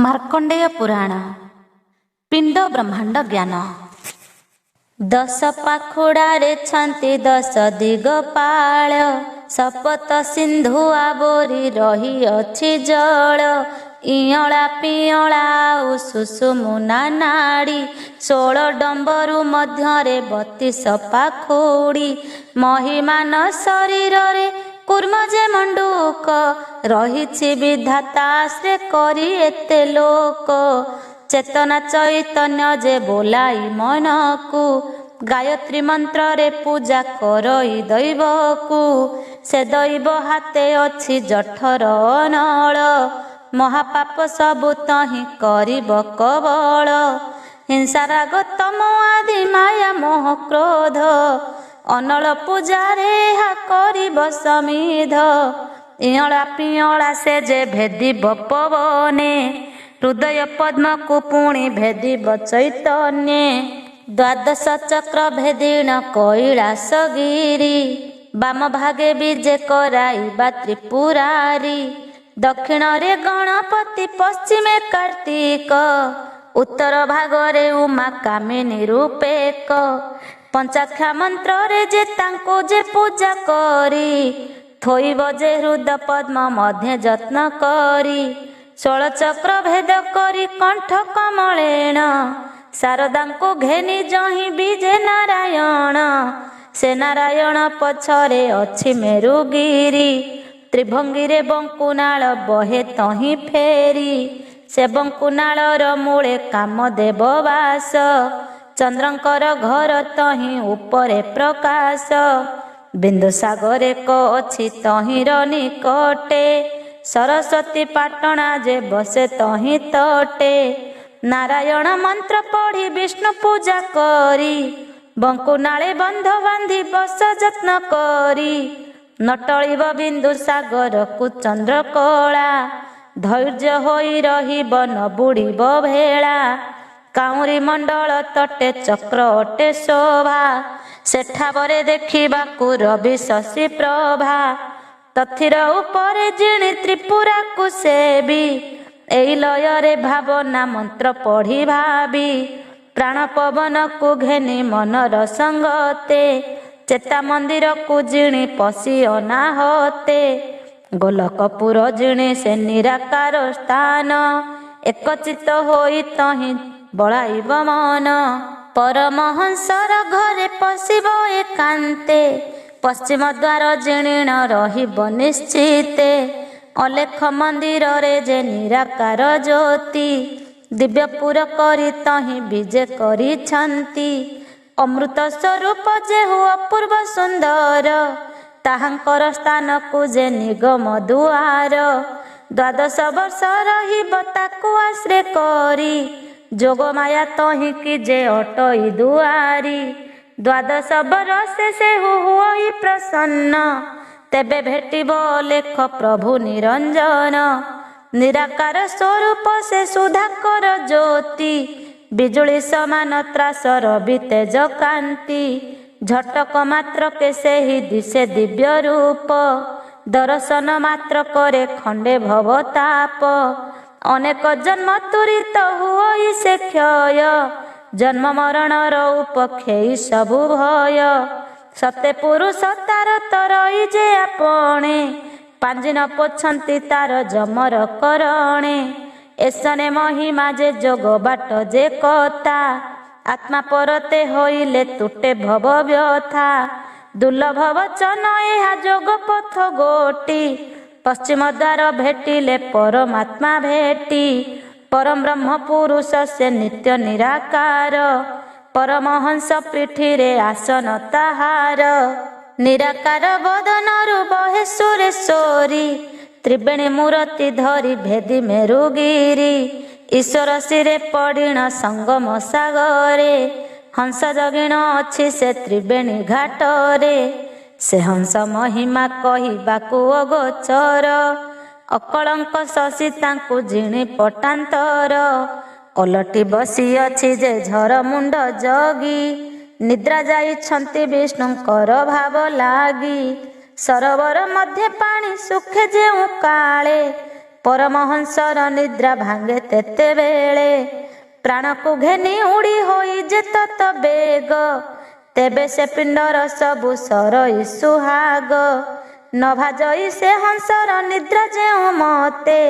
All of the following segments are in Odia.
ମାର୍କଣ୍ଡେୟ ପୁରାଣ ପିଣ୍ଡ ବ୍ରହ୍ମାଣ୍ଡ ଜ୍ଞାନ। ଦଶ ପାଖୁଡ଼ାରେ ଛାନ୍ତି ଦଶ ଦିଗପାଳ, ଶପଥ ସିନ୍ଧୁ ଆବୋରି ରହିଅଛି ଜଳ। ଇଅଁଳା ପିଅଁଳା ଆଉ ସୁଷୁମୁନା ନାଡ଼ି, 16 ଡମ୍ବରୁ ମଧ୍ୟରେ 32 ପାଖୁଡ଼ି। ମହିମାନ ଶରୀରରେ କୁର୍ମ ଯେ ମଣ୍ଡୁକ, ରହିଛି ବିଧାତା ଆଶ୍ରେ କରି ଏତେ ଲୋକ। ଚେତନା ଚୈତନ୍ୟ ଯେ ବୋଲାଇ ମନକୁ, ଗାୟତ୍ରୀ ମନ୍ତ୍ରରେ ପୂଜା କରଇ ଦୈବକୁ। ସେ ଦୈବ ହାତେ ଅଛି ଜଠର ଅନଳ, ମହାପାପ ସବୁ ତହିଁ କରିବ କବଳ। ହିଂସା ରାଗ ତମ ଆଦି ମାୟା ମୋହ କ୍ରୋଧ, ଅନଳ ପୂଜାରେ ଏହା କରିବ ସମିଧ। ଇଅଁଳା ପିଅଁଳା ସେ ଯେ ଭେଦିବ ପବନେ, ହୃଦୟ ପଦ୍ମକୁ ପୁଣି ଭେଦିବ ଚୈତନ୍ୟେ। ଦ୍ୱାଦଶ ଚକ୍ର ଭେଦିଣ କୈଳାସଗିରି, ବାମ ଭାଗେ ବିଜେ କରାଇବା ତ୍ରିପୁରାରି। ଦକ୍ଷିଣରେ ଗଣପତି ପଶ୍ଚିମେ କାର୍ତ୍ତିକ, ଉତ୍ତର ଭାଗରେ ଉମା କାମିନୀ ରୂପେକ। ପଞ୍ଚାକ୍ଷା ମନ୍ତ୍ରରେ ଯେ ତାଙ୍କୁ ଯେ ପୂଜା କରି, ଥୋଇବ ଯେ ହୃଦ ପଦ୍ମ ମଧ୍ୟ ଯତ୍ନ କରି। 16 ଚକ୍ର ଭେଦ କରି କଣ୍ଠ କମଳେଣ, ଶାରଦାଙ୍କୁ ଘେନି ଯହିଁ ବିଜେ ନାରାୟଣ। ସେ ନାରାୟଣ ପଛରେ ଅଛି ମେରୁଗିରି, ତ୍ରିଭଙ୍ଗୀରେ ବଙ୍କୁନାଳ ବହେ ତହିଁ ଫେରି। ସେ ବଙ୍କୁନାଳର ମୂଳେ କାମଦେବ ବାସ, ଚନ୍ଦ୍ରଙ୍କର ଘର ତହିଁ ଉପରେ ପ୍ରକାଶ। ବିନ୍ଦୁସାଗର ଏକ ଅଛି ତହିଁର ନିକଟେ, ସରସ୍ୱତୀ ପାଟଣା ଯେ ବସେ ତହିଁ ତଟେ। ନାରାୟଣ ମନ୍ତ୍ର ପଢ଼ି ବିଷ୍ଣୁ ପୂଜା କରି, ବଙ୍କୁନାଳେ ବନ୍ଧ ବାନ୍ଧି ବସ ଯତ୍ନ କରି। ନଟଳିବ ବିନ୍ଦୁସାଗରକୁ ଚନ୍ଦ୍ରକଳା, ଧୈର୍ଯ୍ୟ ହୋଇ ରହିବ ନ ବୁଡ଼ିବ ଭେଳା। କାଉଁରୀ ମଣ୍ଡଳ ତଟେ ଚକ୍ର ଅଟେ ଶୋଭା, ସେଠାବରେ ଦେଖିବାକୁ ରବି ଶଶୀ ପ୍ରଭା। ତଥିର ଉପରେ ଜିଣି ତ୍ରିପୁରାକୁ ସେବି, ଏଇ ଲୟରେ ଭାବନା ମନ୍ତ୍ର ପଢ଼ି ଭାବି। ପ୍ରାଣ ପବନକୁ ଘେନି ମନର ସଙ୍ଗତେ, ଚେତା ମନ୍ଦିରକୁ ଜିଣି ପଶି ଅନାହତେ। ଗୋଲକପୁର ଜିଣି ସେ ନିରାକାର ସ୍ଥାନ, ଏକଚିତ ହୋଇ ତହିଁ ବଳାଇବ ମନ। ପରମହଂସର ଘରେ ପଶିବ ଏକାନ୍ତେ, ପଶ୍ଚିମ ଦ୍ୱାର ଜିଣିଣ ରହିବ ନିଶ୍ଚିତେ। ଅଲେଖ ମନ୍ଦିରରେ ଯେ ନିରାକାର ଜ୍ୟୋତି, ଦିବ୍ୟପୁର କରି ତହିଁ ବିଜେ କରିଛନ୍ତି। ଅମୃତ ସ୍ୱରୂପ ଯେହୁ ଅପୂର୍ବ ସୁନ୍ଦର, ତାହାଙ୍କର ସ୍ଥାନକୁ ଯେ ନିଗମ ଦୁଆର। 12 ବର୍ଷ ରହିବ ତାକୁ ଆଶ୍ରେ କରି, ଯୋଗମାୟା ତହିଁକି ଯେ ଅଟଇ ଦୁଆରି। 12 ବରଷେ ସେ ହୁଅଇ ପ୍ରସନ୍ନ, ତେବେ ଭେଟିବ ଅଲେଖ ପ୍ରଭୁ ନିରଞ୍ଜନ। ନିରାକାର ସ୍ୱରୂପ ସେ ସୁଧାକର ଜ୍ୟୋତି, ବିଜୁଳି ସମାନ ତ୍ରାସର ବି ତେଜ କାନ୍ତି। ଝଟକ ମାତ୍ରକେ ସେହି ଦିଶେ ଦିବ୍ୟ ରୂପ, ଦର୍ଶନ ମାତ୍ର କରେ ଖଣ୍ଡେ ଭବତାପ। ଅନେକ ଜନ୍ମ ତୁରିତ ହୁଅଇ ସେ କ୍ଷୟ, ଜନ୍ମ ମରଣର ଉପକ୍ଷେଇ ସବୁ ଭୟ। ସତେ ପୁରୁଷ ତାର ତରଇ ଯେ ଆପଣେ, ପାଞ୍ଜି ନ ପୋଛନ୍ତି ତାର ଯମର କରଣେ। ଏସନେ ମହିମା ଯେ ଯୋଗ ବାଟ ଯେ କଥା, ଆତ୍ମା ପରତେ ହୋଇଲେ ତୁଟେ ଭବ ବ୍ୟଥା। ଦୁର୍ଲଭ ବଚନ ଏହା ଯୋଗ ପଥ ଗୋଟି, ପଶ୍ଚିମ ଦ୍ୱାର ଭେଟିଲେ ପରମାତ୍ମା ଭେଟି। ପରମ ବ୍ରହ୍ମ ପୁରୁଷ ସେ ନିତ୍ୟ ନିରାକାର, ପରମହଂସ ପିଠିରେ ଆସନ ତାହାର। ନିରାକାର ବଦନରୁ ବହେ ସୁରେଶ୍ୱରୀ, ତ୍ରିବେଣୀ ମୂରତି ଧରି ଭେଦି ମେରୁଗିରି। ଈଶ୍ୱର ଶିରେ ପଡ଼ିଣ ସଙ୍ଗମ ସାଗରେ, ହଂସ ଜଗିଣ ଅଛି ସେ ତ୍ରିବେଣୀ ଘାଟରେ। ସେ ହଂସ ମହିମା କହିବାକୁ ଅଗୋଚର, ଅକଳଙ୍କ ଶଶୀ ତାଙ୍କୁ ଜିଣି ପଟାନ୍ତର। ଓଲଟି ବସିଅଛି ଯେ ଝର ମୁଣ୍ଡ ଜଗି, ନିଦ୍ରା ଯାଇଛନ୍ତି ବିଷ୍ଣୁଙ୍କର ଭାବ ଲାଗି। ସରୋବର ମଧ୍ୟ ପାଣି ସୁଖେ ଯେଉଁ କାଳେ, परमहंसर निद्रा भांगे तेतेबेले प्राणको घेनी उड़ी होई जे तत बेग तेबे से पिंडर सबु सरई सुहाग न भाजई से हंसर निद्रा जे मते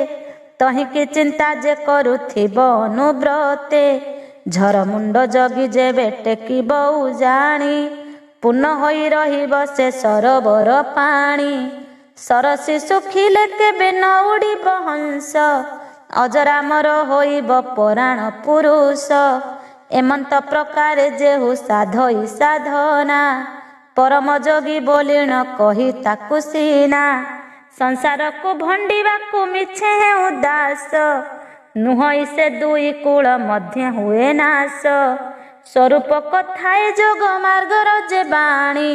तहिकी चिंता जे करुथिब अनुव्रते झर मुंड जगी जेबे टेकिब जानी पूर्ण होई रहिब से सरोवर पाणी सरसी सुखिले केबे न उड़िब हंस अजरामर होइब पराण पुरुष एमंत प्रकार जेहु साधई साधना परम जोगी बोलिण कही ताकु सीना संसार को भंडिबा को मिछे उदास नुहई से दुई कूल मध्य हुए नाश स्वरूप कथाए जोग मार्गर जे बाणी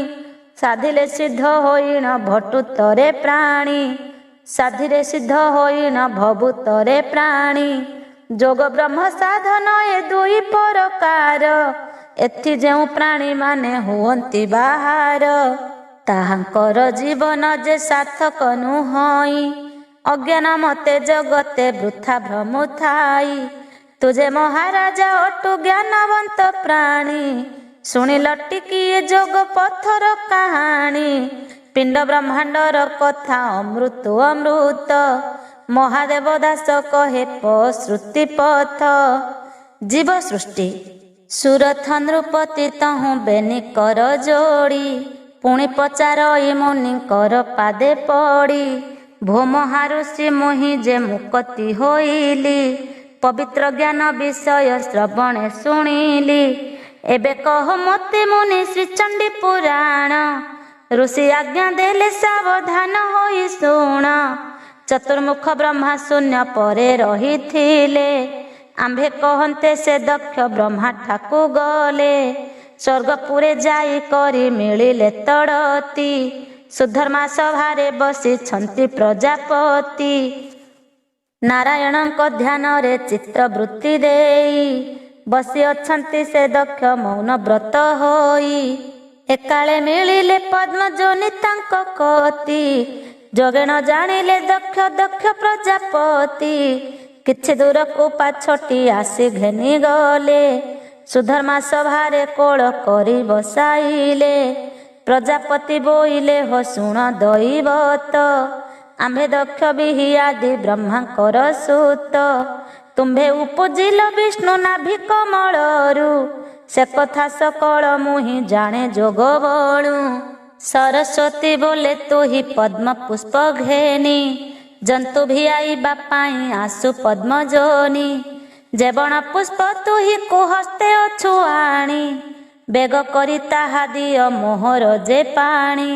साधिले सिद्ध होइण भटुतरे प्राणी साधिरे सिद्ध होइण भभूतरे प्राणी जोग ब्रह्म साधन ए दुई प्रकार एथि जेउ प्राणी माने हुअन्ति बाहार ताहांकर जीवन जे सार्थक नुहई अज्ञान मते जगते वृथा भ्रम थाई तुझे महाराजा अटु ज्ञानवंत प्राणी शुणिल टिकिए जोग पथर कहानी पिंड ब्रह्मांडर कथा अमृत अमृत महादेव दास कहे श्रुति पथ जीव सृष्टि सुरथ नृपति तहु बेनी कर जोड़ी पुणी पचार मुनि कर पादे पड़ी भोम हारुषि मुहि जे मुक्ति होइली पवित्र ज्ञान विषय श्रवणे शुणिली एबे कह मते मुनि श्री चंडी पुराण ऋषि आज्ञा देले सावधान होई शुण चतुर्मुख ब्रह्मा शून्य परे रहिथिले आंभे कहन्ते से दक्ष ब्रह्मा ठाकु गले स्वर्गपुरे जाई करी मिलिले तड़ती सुधर्मा सभारे बसी छंती प्रजापति नारायणଙ୍କ ध्याନରେ ଚିତ୍ତବୃତ୍ତି ଦେଇ ବସି ଅଛନ୍ତି ସେ ଦକ୍ଷ ମୌନ ବ୍ରତ ହୋଇ ଏକାଳେ ମିଳିଲେ ପଦ୍ମଜୋନି ତାଙ୍କ କତି ଯୋଗେଣ ଜାଣିଲେ ଦକ୍ଷ ଦକ୍ଷ ପ୍ରଜାପତି କିଛି ଦୂରକୁ ପାଛଟି ଆସି ଘେନି ଗଲେ ସୁଧର୍ମା ସଭାରେ କୋଳ କରି ବସାଇଲେ ପ୍ରଜାପତି ବୋଇଲେ ହୋ ଶୁଣ ଦୈବତ आम्भे दक्ष बिहि आदि ब्रह्मांकर सूत तुम्भे उपजिल विष्णु नाभि कमलरु से कथा सकल मुहि जाने जोग बळु सरस्वती बोले तु ही पद्म पुष्प घेनी जंतु भी आईबा पाई आसु पद्म जोनी जेबण पुष्प तु ही कुहस्ते अछु आणी बेग करी ताहा दिय मोहर जे पाणी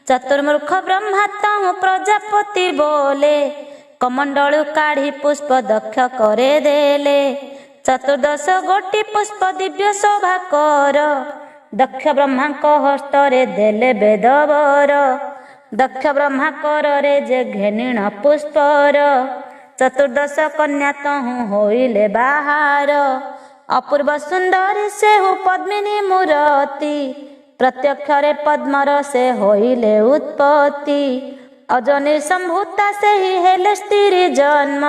चतुर्मुख ब्रह्मा तहु प्रजापति बोले कमंडलु काढ़ी पुष्प दक्ष करे देले चतुर्दश गोटी पुष्प दिव्य शोभा कर दक्ष ब्रह्मा को हस्तरे देले वेदवर दक्ष ब्रह्मा करे जे घेनिण पुष्पर चतुर्दश कन्या तहु होइले बाहार अपूर्व सुंदरी सेहु पद्मिनी मूरति प्रत्यक्षरे पद्मर से होइले उत्पत्ति अजनी संभूता से ही हेले स्त्री जन्म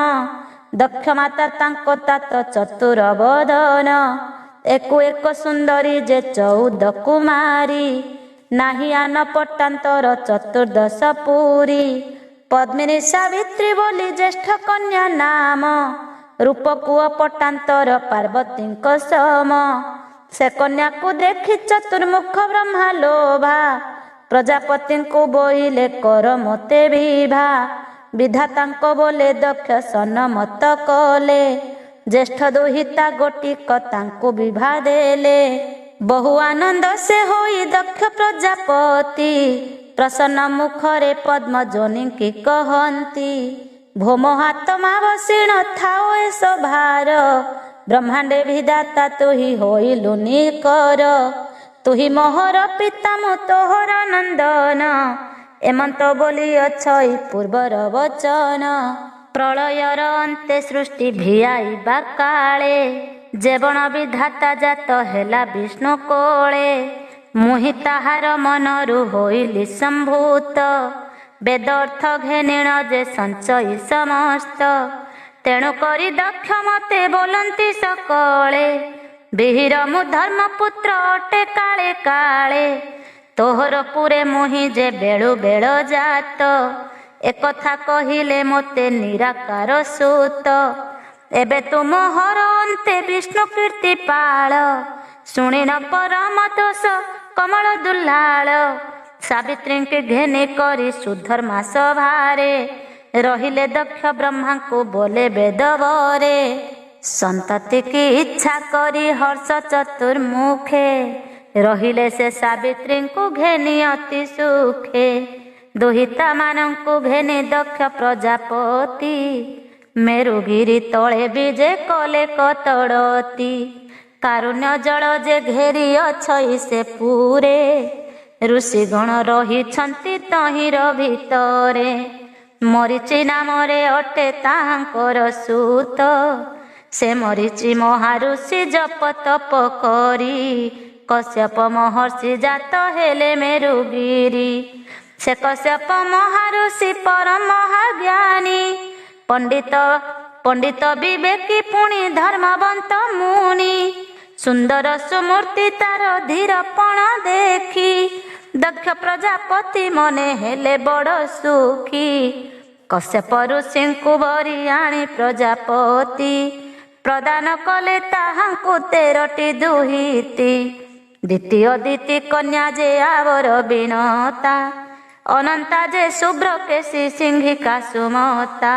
दक्ष माता तांको तात चतुर बदन एको एक सुंदरी जे 14 कुमारी नाही आन पट्टांतर चतुर्दश पुरी पद्मिनी सावित्री बोली ज्येष्ठ कन्या नाम रूपकुआ पट्टांतर पार्वती सम से कन्या को देखी चतुर्मुख ब्रह्मा लोभा प्रजापति को बोइले कर मते विभा विधाता को बोले दक्ष सन्मत कले ज्येष्ठ दुहिता गोटिक तांको विभा देले बहु आनंद से होई दक्ष प्रजापति प्रसन्न मुखरे पद्म जोनि की कहंती भोम हातमा बसिण थाओ ए सभार ब्रह्मांडे विधाता तु ही होइलु निकर तु ही मोहर पितामह तोहर नंदन एमंत बोली अछई पूर्वर वचन प्रलयर अंते सृष्टि भिआइबा काले जेबण विधाता जात हेला विष्णु कोले मुहि ताहार मनरु होइली संभूत ବେଦ ଅର୍ଥ ଘେନିଣ ଯେ ସଞ୍ଚୟୀ ସମସ୍ତ। ତେଣୁ କରି ଦକ୍ଷ ମତେ ବୋଲନ୍ତି ସକଳେ, ବିହିର ମୁଁ ଧର୍ମପୁତ୍ର ଅଟେ କାଳେ କାଳେ। ତୋହର ପୁରେ ମୁହିଁ ଯେ ବେଳୁ ବେଳ ଜାତ, ଏକଥା କହିଲେ ମୋତେ ନିରାକାର ସୁତ। ଏବେ ତୁମ ହର ଅନ୍ତେ ବିଷ୍ଣୁ କୀର୍ତ୍ତି ପାଳ, ଶୁଣିନ ପରମ ଦୋଷ କମଳ ଦୁଲ୍ହାଳ। ସାବିତ୍ରୀଙ୍କି ଘେନି କରି ସୁଧର୍ମା ସଭାରେ, ରହିଲେ ଦକ୍ଷ ବ୍ରହ୍ମାଙ୍କୁ ବୋଲେ ବେଦବରେ। ସନ୍ତତି କି ଇଚ୍ଛା କରି ହର୍ଷ ଚତୁର୍ମୁଖେ, ରହିଲେ ସେ ସାବିତ୍ରୀଙ୍କୁ ଘେନି ଅତି ସୁଖେ। ଦୁହିତା ମାନଙ୍କୁ ଘେନି ଦକ୍ଷ ପ୍ରଜାପତି, ମେରୁଗିରି ତଳେ ବିଜେ କଲେ କତଡ଼ତି। କାରୁଣ୍ୟ ଜଳ ଯେ ଘେରି ଅଛଇ ସେ ପୁରେ, ଋଷିଗଣ ରହିଛନ୍ତି ତହିଁର ଭିତରେ। ମରିଚି ନାମରେ ଅଟେ ତାହାଙ୍କର ସୁତ, ସେ ମରିଚି ମହାଋଷି ଜପ ତପ କରି। କଶ୍ୟପ ମହର୍ଷି ଜାତ ହେଲେ ମେରୁଗିରି, ସେ କଶ୍ୟପ ମହାଋଷି ପରମ ମହାଜ୍ଞାନୀ। ପଣ୍ଡିତ ବିବେକୀ ପୁଣି ଧର୍ମବନ୍ତ ମୁନି, ସୁନ୍ଦର ସୁମୂର୍ତ୍ତି ତାର ଧୀରପଣ ଦେଖି। ଦକ୍ଷ ପ୍ରଜାପତି ମନେ ହେଲେ ବଡ଼ ସୁଖୀ, କଶ୍ୟପ ଋଷିଙ୍କୁ ବରି ଆଣି ପ୍ରଜାପତି। ପ୍ରଦାନ କଲେ ତାହାଙ୍କୁ 13ଟି ଦୁହିତି, ଦ୍ୱିତୀୟ ଦିତି କନ୍ୟା ଯେ ଆବର ବିଣତା। ଅନନ୍ତା ଯେ ଶୁଭ୍ର କେଶୀ ସିଂହିକା ସୁମତା,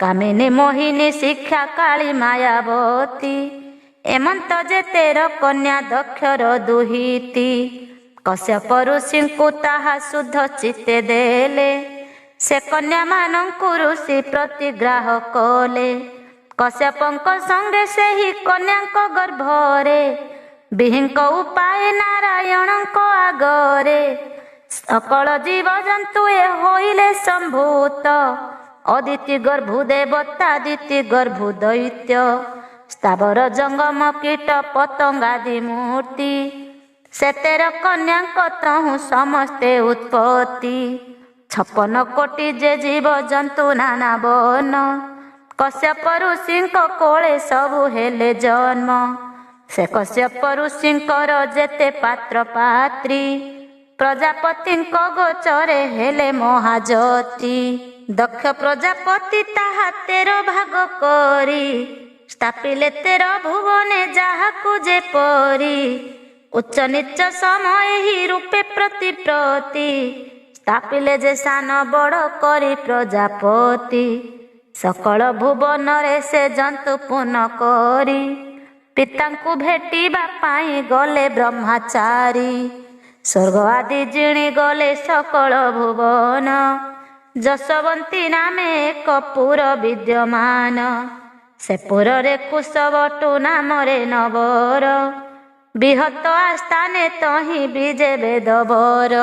କାମିନୀ ମୋହିନୀ ଶିକ୍ଷା କାଳୀ ମାୟାବତୀ। ଏମନ୍ତ ଯେ 13 କନ୍ୟା ଦକ୍ଷର ଦୁହିତି, କଶ୍ୟପ ଋଷିଙ୍କୁ ତାହା ଶୁଦ୍ଧ ଚିତ୍ତେ ଦେଲେ। ସେ କନ୍ୟା ମାନଙ୍କୁ ଋଷି ପ୍ରତିଗ୍ରାହ କଲେ, କଶ୍ୟପଙ୍କ ସଙ୍ଗେ ସେହି କନ୍ୟାଙ୍କ ଗର୍ଭରେ। ବିହିଙ୍କ ଉପାୟ ନାରାୟଣଙ୍କ ଆଗରେ, ସକଳ ଜୀବଜନ୍ତୁ ଏ ହୋଇଲେ ସମ୍ଭୂତ। ଅଦିତି ଗର୍ଭୁ ଦେବତା ଦିତି ଗର୍ଭୁ ଦୈତ୍ୟ, ସ୍ଥାବର ଜଙ୍ଗମ କୀଟ ପତଙ୍ଗାଦି ମୂର୍ତ୍ତି। ସେ 13 କନ୍ୟାଙ୍କ ତହୁଁ ସମସ୍ତେ ଉତ୍ପତ୍ତି, 56 କୋଟି ଯେ ଜୀବଜନ୍ତୁ ନାନା ବର୍ଣ୍ଣ। କଶ୍ୟପ ଋଷିଙ୍କ କୋଳେ ସବୁ ହେଲେ ଜନ୍ମ, ସେ କଶ୍ୟପ ଋଷିଙ୍କର ଯେତେ ପାତ୍ର ପାତ୍ରୀ। ପ୍ରଜାପତିଙ୍କ ଗୋଚରେ ହେଲେ ମହାଯତି, ଦକ୍ଷ ପ୍ରଜାପତି ତାହା 13 ଭାଗ କରି। ସ୍ଥାପିଲେ 13 ଭୁବନେ ଯାହାକୁ ଯେପରି, ଉଚ୍ଚ ନିଚ ସମ ଏହି ରୂପେ ପ୍ରତି ପ୍ରତି। ସ୍ଥାପିଲେ ଯେ ସାନ ବଡ଼ କରି ପ୍ରଜାପତି, ସକଳ ଭୁବନରେ ସେ ଜନ୍ତୁ ପୁନ କରି। ପିତାଙ୍କୁ ଭେଟିବା ପାଇଁ ଗଲେ ବ୍ରହ୍ମଚାରୀ, ସ୍ୱର୍ଗ ଆଦି ଜିଣି ଗଲେ ସକଳ ଭୁବନ। ଯଶୋବନ୍ତୀ ନାମେ ଏକ ପୁର ବିଦ୍ୟମାନ, ସେ ପୁରରେ କୁଶବଟୁ ନାମରେ ନବର। ବିହତ ଆସ୍ଥାନେ ତହିଁ ବିଜେ ବେଦବର,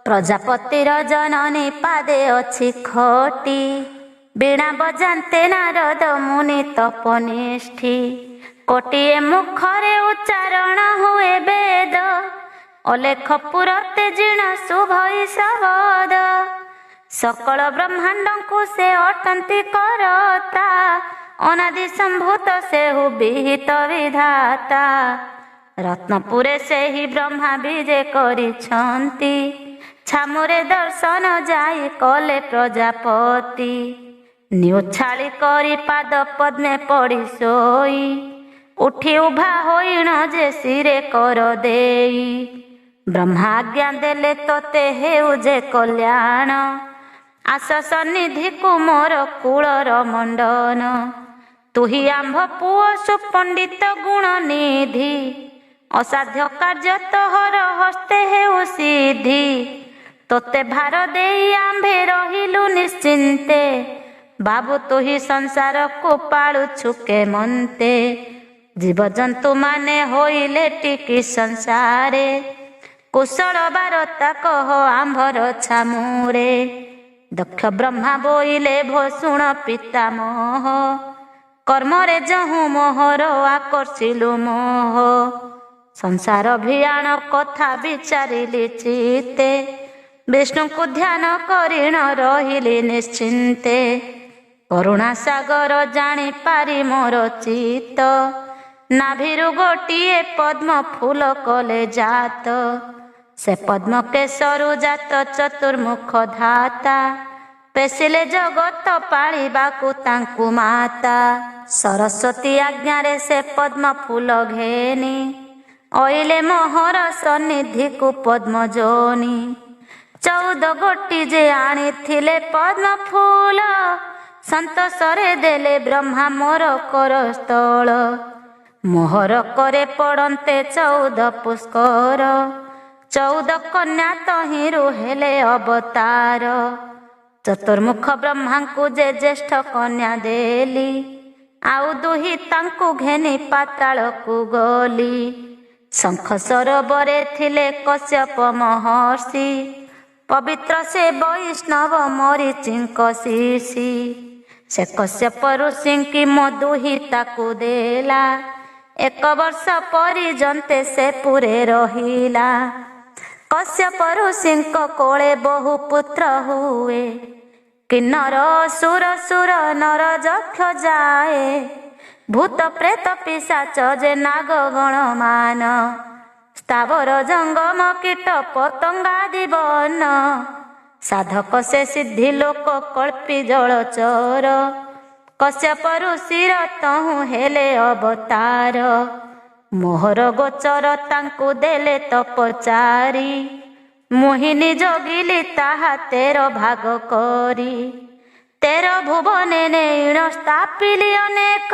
ପ୍ରଜାପତିର ଜନନୀ ପାଦେ ଅଛି ଖଟି। ବୀଣା ବଜାନ୍ତେ ନାରଦ ମୁନି ତପନିଷ୍ଠି, କୋଟିଏ ମୁଖରେ ଉଚ୍ଚାରଣ ହୁଏ ବେଦ। ଅଲେଖ ପୁରତେ ଜିଣ ଶୁଭଇ ଶବଦ, ସକଳ ବ୍ରହ୍ମାଣ୍ଡଙ୍କୁ ସେ ଅଟନ୍ତି କରତା। ଅନାଦି ସମ୍ଭୂତ ସେହୁ ବିହିତ ବିଧାତା, ରତ୍ନପୁରେ ସେହି ବ୍ରହ୍ମା ବିଜେ କରିଛନ୍ତି। ଛାମୁରେ ଦର୍ଶନ ଯାଇ କଲେ ପ୍ରଜାପତି, ନିଉଛାଳି କରି ପାଦ ପଦ୍ମେ ପଡ଼ି ଶୋଇ। ଉଠି ଉଭା ହୋଇଣ ଯେ ଶିରେ କର ଦେଇ, ବ୍ରହ୍ମା ଆଜ୍ଞା ଦେଲେ ତୋତେ ହେଉ ଯେ କଲ୍ୟାଣ। ଆସ ସନ୍ନିଧିକୁ ମୋର କୁଳର ମଣ୍ଡନ, ତୁହି ଆମ୍ଭ ପୁଅ ସୁପଣ୍ଡିତ ଗୁଣ ନିଧି। ଅସାଧ୍ୟ କାର୍ଯ୍ୟ ତୋହର ହସ୍ତେ ହେଉ ସିଦ୍ଧି, ତୋତେ ଭାର ଦେଇ ଆମ୍ଭେ ରହିଲୁ ନିଶ୍ଚିନ୍ତେ। ବାବୁ ତୁହି ସଂସାରକୁ ପାଳୁଛୁ କେମନ୍ତେ, ଜୀବଜନ୍ତୁ ମାନେ ହୋଇଲେ ଟିକି ସଂସାରେ। କୁଶଳ ବାରତା କହ ଆମ୍ଭର ଛାମୁରେ, ଦକ୍ଷ ବ୍ରହ୍ମା ବୋଇଲେ ଭୋଷୁଣ ପିତାମହ। କର୍ମରେ ଯହୁଁ ମୋହର ଆକର୍ଷିଲୁ ମୋହ, ସଂସାର ଭିଆଣ କଥା ବିଚାରିଲି ଚିତେ। ବିଷ୍ଣୁଙ୍କୁ ଧ୍ୟାନ କରିଣ ରହିଲି ନିଶ୍ଚିନ୍ତେ। କରୁଣା ସାଗର ଜାଣିପାରି ମୋର ଚିତ୍ତ। ନାଭିରୁ ଗୋଟିଏ ପଦ୍ମ ଫୁଲ କଲେ ଜାତ। ସେ ପଦ୍ମ କେଶରୁ ଜାତ ଚତୁର୍ମୁଖ ଧାତା। ପେଶିଲେ ଜଗତ ପାଳିବାକୁ ତାଙ୍କୁ ମାତା। ସରସ୍ୱତୀ ଆଜ୍ଞାରେ ସେ ପଦ୍ମ ଫୁଲ ଘେନି। ଅଇଲେ ମୋହର ସନ୍ନିଧିକୁ ପଦ୍ମ ଯୋନି। 14 ଗୋଟି ଯେ ଆଣିଥିଲେ ପଦ୍ମ ଫୁଲ। ସନ୍ତୋଷରେ ଦେଲେ ବ୍ରହ୍ମା ମୋର କରସ୍ଥଳ। ମୋହର କରେ ପଡ଼ନ୍ତେ 14 ପୁଷ୍କର। 14 କନ୍ୟା ତହିଁରୁ ହେଲେ ଅବତାର। ଚତୁର୍ମୁଖ ବ୍ରହ୍ମାଙ୍କୁ ଯେ ଜ୍ୟେଷ୍ଠ କନ୍ୟା ଦେଲି। ଆଉ ଦୁହି ତାଙ୍କୁ ଘେନି ପାତାଳକୁ ଗଲି। ଶଙ୍ଖ ସରୋବରେ ଥିଲେ କଶ୍ୟପ ମହର୍ଷି। ପବିତ୍ର ସେ ବୈଷ୍ଣବ ମରିଚିଙ୍କ ଶିଶି। ସେ କଶ୍ୟପ ଋଷିଙ୍କି ମୋ ଦୁହି ତାକୁ ଦେଲା। 1 ବର୍ଷ ପର୍ଯ୍ୟନ୍ତେ ସେ ପୁରେ ରହିଲା। କଶ୍ୟପ ଋଷିଙ୍କ କୋଳେ ବହୁ ପୁତ୍ର ହୁଏ। କିନ୍ନର ସୁର ସୁର ନର ଯକ୍ଷ ଯାଏ। ଭୂତ ପ୍ରେତ ପିଶାଚ ଯେ ନାଗ ଗଣ ମାନ। ସ୍ଥାବର ଜଙ୍ଗମ କୀଟ ପତଙ୍ଗାଦି ବନ। ସାଧକ ସେ ସିଦ୍ଧି ଲୋକ କଳ୍ପୀ ଜଳଚର। କଶ୍ୟପ ଋଷିର ତହୁଁ ହେଲେ ଅବତାର। ମୋହର ଗୋଚର ତାଙ୍କୁ ଦେଲେ ତପଚାରି। ମୋହିନୀ ଜଗିଲି ତାହା 13 ଭାଗ କରି। 13 ଭୁବନେ ନୀଣ ସ୍ଥାପିଲି ଅନେକ।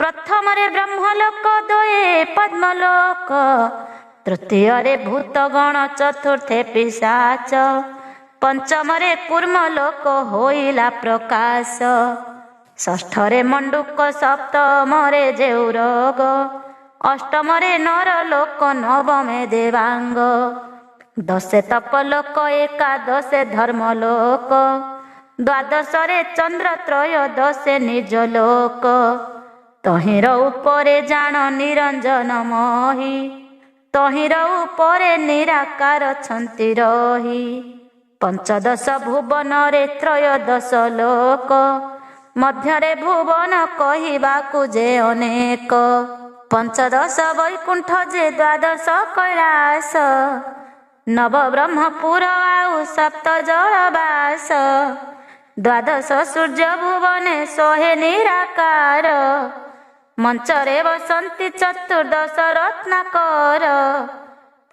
ପ୍ରଥମରେ ବ୍ରହ୍ମଲୋକ 2 ପଦ୍ମଲୋକ। ତୃତୀୟରେ ଭୂତଗଣ ଚତୁର୍ଥେ ପିଶାଚ। ପଞ୍ଚମରେ କୁର୍ମଲୋକ ହୋଇଲା ପ୍ରକାଶ। ଷଷ୍ଠରେ ମଣ୍ଡୁକ ସପ୍ତମରେ ଜେଉରଗ। ଅଷ୍ଟମରେ ନରଲୋକ ନବମେ ଦେବାଙ୍ଗ। 10 ତପଲୋକ ଏକାଦଶେ ଧର୍ମଲୋକ। ଦ୍ୱାଦଶରେ ଚନ୍ଦ୍ର ତ୍ରୟୋଦଶେ ନିଜ ଲୋକ। ତହିଁର ଉପରେ ଜାଣ ନିରଞ୍ଜନ ମହି। ତହିଁର ଉପରେ ନିରାକାର ଛନ୍ତି ରହି। 15 ଭୁବନରେ 13 ଲୋକ। ମଧ୍ୟରେ ଭୁବନ କହିବାକୁ ଯେ ଅନେକ। 15 ବୈକୁଣ୍ଠ ଯେ 12 କୈଳାସ। ନବବ୍ରହ୍ମପୁର ଆଉ 7 ଜଳବାସ। 12 ସୂର୍ଯ୍ୟ ଭୁବନେ 100 ନିରାକାର। ମଞ୍ଚରେ ବସନ୍ତି 14 ରତ୍ନାକର।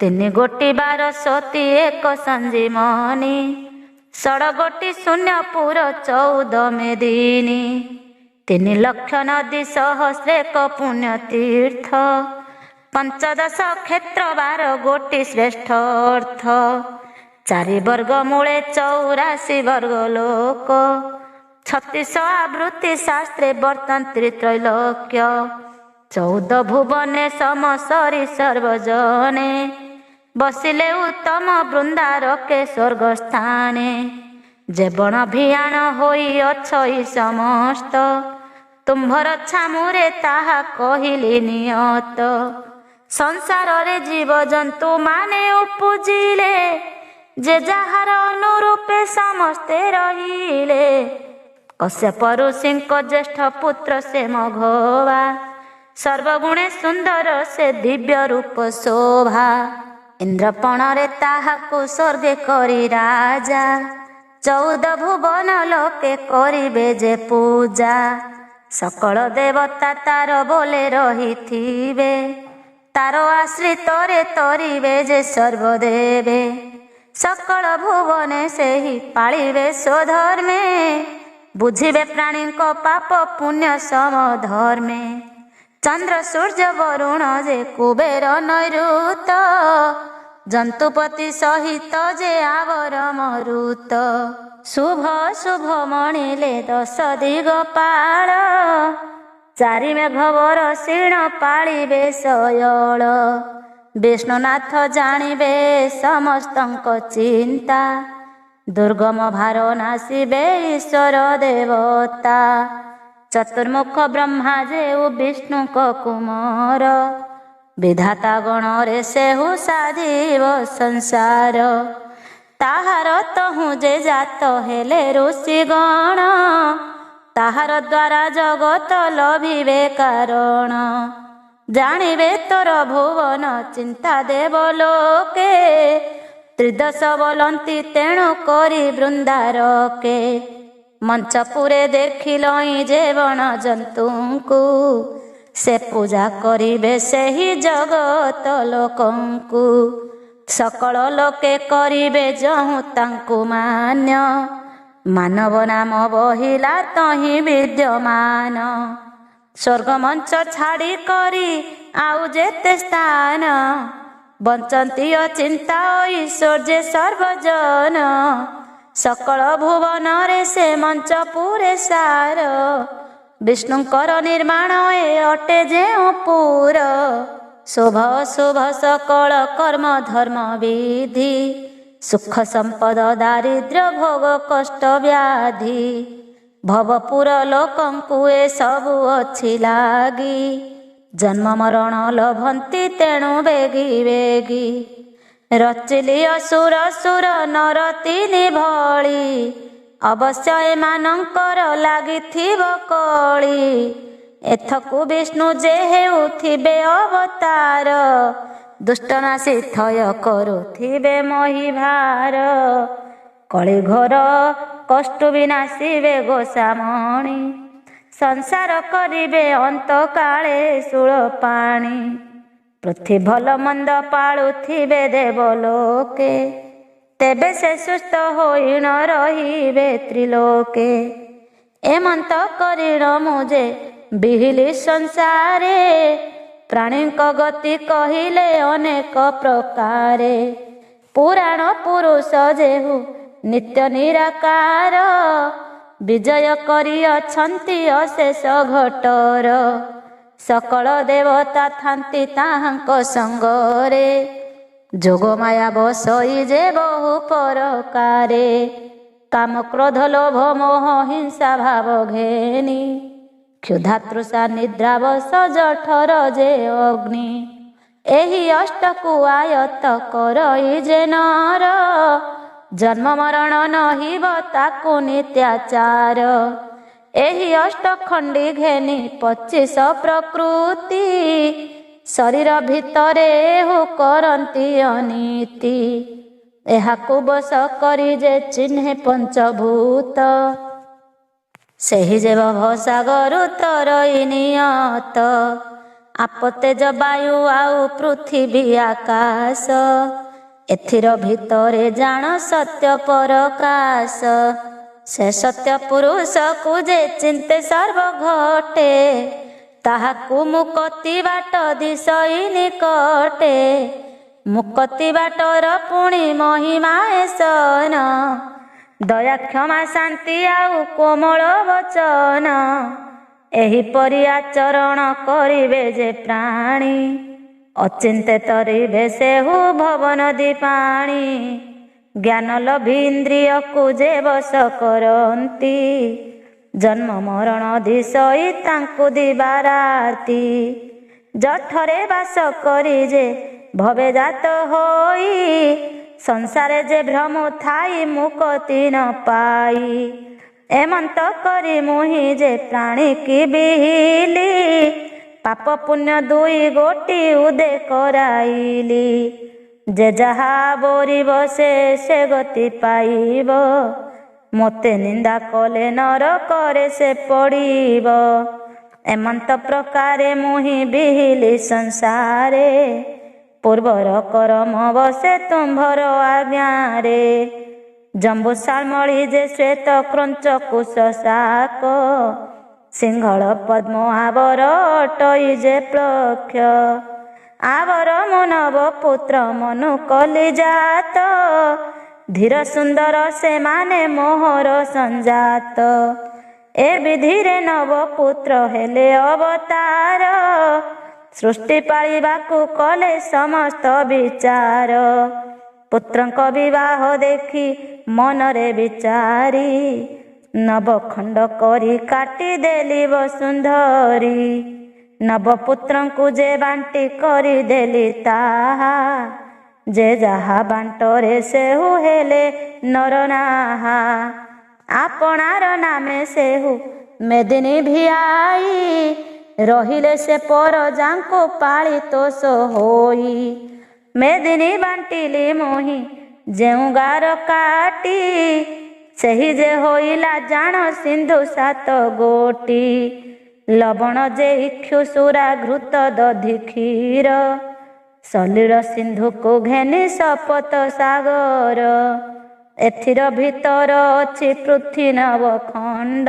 3 ଗୋଟି 12 1 ସଞ୍ଜୀମଣି। 16 ଗୋଟି ଶୂନ୍ୟପୁର 14 ମେଦିନୀ। 3 ଲକ୍ଷ ନଦୀ ସହସ୍ରେକ ପୁଣ୍ୟ ତୀର୍ଥ। 15 କ୍ଷେତ୍ର 12 ଗୋଟି ଶ୍ରେଷ୍ଠ ଅର୍ଥ। 4 ବର୍ଗ ମୂଳେ 84 ବର୍ଗ ଲୋକ। 36 ଆବୃତ୍ତି ଶାସ୍ତ୍ରେ ବର୍ତ୍ତନ୍ତି ତ୍ରୈଲୋକ୍ୟ। 14 ଭୁବନେ ସମସରି ସର୍ବଜନେ। ବସିଲେ ଉତ୍ତମ ବୃନ୍ଦାରକେ ସ୍ୱର୍ଗ ସ୍ଥାନେ। ଯେ ବଣ ଭିଆଣ ହୋଇ ଅଛଇ ସମସ୍ତ। ତୁମ୍ଭର ଛାମୁରେ ତାହା କହିଲି ନିୟତ। ସଂସାରରେ ଜୀବଜନ୍ତୁ ମାନେ ଉପୁଜିଲେ। ଯେ ଯାହାର ଅନୁରୂପେ ସମସ୍ତେ ରହିଲେ। କଶ୍ୟପ ଋଷିଙ୍କ ଜ୍ୟେଷ୍ଠ ପୁତ୍ର ସେ ମଘବା। ସର୍ବଗୁଣେ ସୁନ୍ଦର ସେ ଦିବ୍ୟ ରୂପ ଶୋଭା। ଇନ୍ଦ୍ରପଣରେ ତାହାକୁ ସ୍ୱର୍ଗେ କରି ରାଜା। 14 ଭୁବନ ଲୋକେ କରିବେ ଯେ ପୂଜା। ସକଳ ଦେବତା ତାର ବୋଲେ ରହିଥିବେ। ତାର ଆଶ୍ରିତରେ ତରିବେ ଯେ ସର୍ବଦେବେ। ସକଳ ଭୁବନେ ସେହି ପାଳିବେ ସ୍ୱଧର୍ମେ। ବୁଝିବେ ପ୍ରାଣୀଙ୍କ ପାପ ପୁଣ୍ୟ ସମଧର୍ମେ। ଚନ୍ଦ୍ର ସୂର୍ଯ୍ୟ ବରୁଣ ଯେ କୁବେର ନୈଋତ। ଜନ୍ତୁପତି ସହିତ ଯେ ଆବର ମରୁତ। ଶୁଭ ଶୁଭ ମଣିଲେ 10 ଦିଗପାଳ। 4 ମେଘ ବରଷିଣ ପାଳିବେ ଶୟଳ। ବିଷ୍ଣୁନାଥ ଜାଣିବେ ସମସ୍ତଙ୍କ ଚିନ୍ତା। ଦୁର୍ଗମ ଭାର ନାସିବେ ଈଶ୍ୱର ଦେବତା। ଚତୁର୍ମୁଖ ବ୍ରହ୍ମା ଯେଉ ବିଷ୍ଣୁଙ୍କ କୁମର। ବିଧାତା ଗଣରେ ସେହୁ ସାଧିବ ସଂସାର। ତାହାର ତହୁଁ ଯେ ଜାତ ହେଲେ ଋଷିଗଣ, ତାହାର ଦ୍ୱାରା ଜଗତ ଲଭିବେ କାରଣ। ଜାଣିବେ ତୋର ଭୁବନ ଚିନ୍ତା ଦେବ ଲୋକେ, ତ୍ରିଦଶ ବୋଲନ୍ତି ତେଣୁ କରି ବୃନ୍ଦାରକେ। ମଞ୍ଚପୁରେ ଦେଖିଲଇଁ ଯେ ବଣ ଜନ୍ତୁଙ୍କୁ, ସେ ପୂଜା କରିବେ ସେହି ଜଗତ ଲୋକଙ୍କୁ। ସକଳ ଲୋକେ କରିବେ ଯହୁଁ ତାଙ୍କୁ ମାନ୍ୟ, ମାନବ ନାମ ବହିଲା ତହିଁ ବିଦ୍ୟମାନ। ସ୍ୱର୍ଗ ମଞ୍ଚ ଛାଡ଼ି କରି ଆଉ ଯେତେ ସ୍ଥାନ, ବଞ୍ଚନ୍ତି ଅଚିନ୍ତା ଐଶ୍ୱର୍ଯ୍ୟ ସର୍ବଜନ। ସକଳ ଭୁବନରେ ସେ ମଞ୍ଚ ପୁରେ ସାର, ବିଷ୍ଣୁଙ୍କର ନିର୍ମାଣ ଏ ଅଟେ ଯେଉଁ ପୁର। ଶୁଭ ଅଶୁଭ ସକଳ କର୍ମ ଧର୍ମ ବିଧି, ସୁଖ ସମ୍ପଦ ଦାରିଦ୍ର୍ୟ ଭୋଗ କଷ୍ଟ ବ୍ୟାଧି। ଭବପୁର ଲୋକଙ୍କୁ ଏ ସବୁ ଅଛି ଲାଗି, ଜନ୍ମ ମରଣ ଲଭନ୍ତି ତେଣୁ ବେଗି ବେଗି। ରଚିଲି ଅସୁର ସୁର ନର ତିନି ଭଳି, ଅବଶ୍ୟ ଏମାନଙ୍କର ଲାଗିଥିବ କଳି। ଏଥକୁ ବିଷ୍ଣୁ ଯେ ହେଉଥିବେ ଅବତାର, ଦୁଷ୍ଟନାଶୀ ଥୟ କରୁଥିବେ ମହିଭାର। କଳି ଘୋର କଷ୍ଟୁ ବିନାଶିବେ ଗୋସାମଣି, ସଂସାର କରିବେ ଅନ୍ତ କାଳେ ଶୂଳ ପାଣି। ପୃଥ୍ୱୀ ଭଲ ମନ୍ଦ ପାଳୁଥିବେ ଦେବଲୋକେ, ତେବେ ସେ ସୁସ୍ଥ ହୋଇ ନ ରହିବେ ତ୍ରିଲୋକେ। ଏମନ୍ତ କରିଣ ମୁଁ ଯେ ବିହିଲି ସଂସାରେ, ପ୍ରାଣୀଙ୍କ ଗତି କହିଲେ ଅନେକ ପ୍ରକାରେ। ପୁରାଣ ପୁରୁଷ ଯେହୁ ନିତ୍ୟ ନିରାକାର, ବିଜୟ କରି ଅଛନ୍ତି ଅଶେଷ ଘଟର। ସକଳ ଦେବତା ଥାନ୍ତି ତାହାଙ୍କ ସଙ୍ଗରେ, ଯୋଗମାୟା ବସଇ ଯେ ବହୁ ପରକାରେ। କାମ କ୍ରୋଧ ଲୋଭ ମୋହ ହିଂସା ଭାବ ଘେନି, କ୍ଷୁଧା ତୃଷା ନିଦ୍ରା ବଶ ଜଠର ଯେ ଅଗ୍ନି। ଏହି ଅଷ୍ଟକୁ ଆୟତ୍ତ କରଇ ଯେ ନର, ଜନ୍ମ ମରଣ ନହିବ ତାକୁ ନିତ୍ୟାଚାର। ଏହି ଅଷ୍ଟ ଖଣ୍ଡି ଘେନି 25 ପ୍ରକୃତି, ଶରୀର ଭିତରେ ଏହୁ କରନ୍ତି ଅନୀତି। ଏହାକୁ ବଶ କରି ଯେ ଚିହ୍ନେ ପଞ୍ଚଭୂତ, ସେହି ଯେ ଭବସାଗରୁ ତରଇ ନିୟତ। ଆପୋ ତେଜ ବାୟୁ ଆଉ ପୃଥିବୀ ଆକାଶ, ଏଥିର ଭିତରେ ଜାଣ ସତ୍ୟ ପରକାଶ। ସେ ସତ୍ୟ ପୁରୁଷକୁ ଯେ ଚିନ୍ତେ ସର୍ବ ଘଟେ, ତାହାକୁ ମୁକତି ବାଟ ଦିଶଇ ନିକଟେ। ମୁକତି ବାଟର ପୁଣି ମହିମା ଏସନ, ଦୟା କ୍ଷମା ଶାନ୍ତି ଆଉ କୋମଳ ବଚନ। ଏହିପରି ଆଚରଣ କରିବେ ଯେ ପ୍ରାଣୀ, ଅଚିନ୍ତେ ତରିବେ ସେହୁ ଭବ ନଦୀ ପାଣି। ଜ୍ଞାନ ଲୋଭୀ ଇନ୍ଦ୍ରିୟକୁ ଯେ ବଶ କରନ୍ତି, ଜନ୍ମ ମରଣ ଦିଶଇ ତାଙ୍କୁ ଦିବାରାତି। ଜଠରେ ବାସ କରି ଯେ ଭବେ ଜାତ ହୋଇ, ସଂସାରେ ଯେ ଭ୍ରମ ଥାଇ ମୁକତି ନ ପାଇ। ଏମନ୍ତ କରି ମୁହିଁ ଯେ ପ୍ରାଣୀ କି ବିହିଲି, ପାପ ପୁଣ୍ୟ ଦୁଇ ଗୋଟି ଉଦେ କରାଇଲି। ଯେ ଯାହା ବୋରିବ ସେ ଗତି ପାଇବ, ମୋତେ ନିନ୍ଦା କଲେ ନରକରେ ସେ ପଡ଼ିବ। ଏମନ୍ତ ପ୍ରକାରେ ମୁହିଁ ବିହିଲି ସଂସାରେ, ପୂର୍ବର କରମ ବସେ ତୁମ୍ଭର ଆଜ୍ଞାରେ। ଜମ୍ବୁ ଶାଳମଳି ଯେ ଶ୍ଵେତ କ୍ରଞ୍ଚ କୁଶ ଶାକ, ସିଂହଳ ପଦ୍ମ ଆବର ଅଟଇ ଯେ ପ୍ଲକ୍ଷ। ଆବର ମୋ ନବ ପୁତ୍ର ମନୁ କଲି ଜାତ, ଧୀର ସୁନ୍ଦର ସେମାନେ ମୋହର ସଂଜାତ। ଏ ବିଧିରେ ନବ ପୁତ୍ର ହେଲେ ଅବତାର, ସୃଷ୍ଟି ପାଳିବାକୁ କଲେ ସମସ୍ତ ବିଚାର। ପୁତ୍ରଙ୍କ ବିବାହ ଦେଖି ମନରେ ବିଚାରି, ନବଖଣ୍ଡ କରି କାଟିଦେଲି ବସୁନ୍ଧରି। ନବପୁତ୍ରଙ୍କୁ ଯେ ବାଣ୍ଟି କରିଦେଲି ତାହା, ଯେ ଯାହା ବାଣ୍ଟରେ ସେହୁ ହେଲେ ନରନାହା। ଆପଣାର ନାମେ ସେହୁ ମେଦିନୀ ଭିଆଇ, ରହିଲେ ସେ ପରଜାଙ୍କୁ ପାଳି ତୋଷ ହୋଇ। ମେଦିନୀ ବାଣ୍ଟିଲି ମୁହିଁ ଯେଉଁ ଗାର କାଟି, ସେହି ଯେ ହୋଇଲା ଜାଣ ସିନ୍ଧୁ ସାତ ଗୋଟି। ଲବଣ ଯେ ଇକ୍ଷୁସୁରା ଘୃତ ଦଧି କ୍ଷୀର, ସଲିଳ ସିନ୍ଧୁକୁ ଘେନି ଶପଥ ସାଗର। ଏଥିର ଭିତର ଅଛି ପୃଥ୍ୱୀ ନବଖଣ୍ଡ,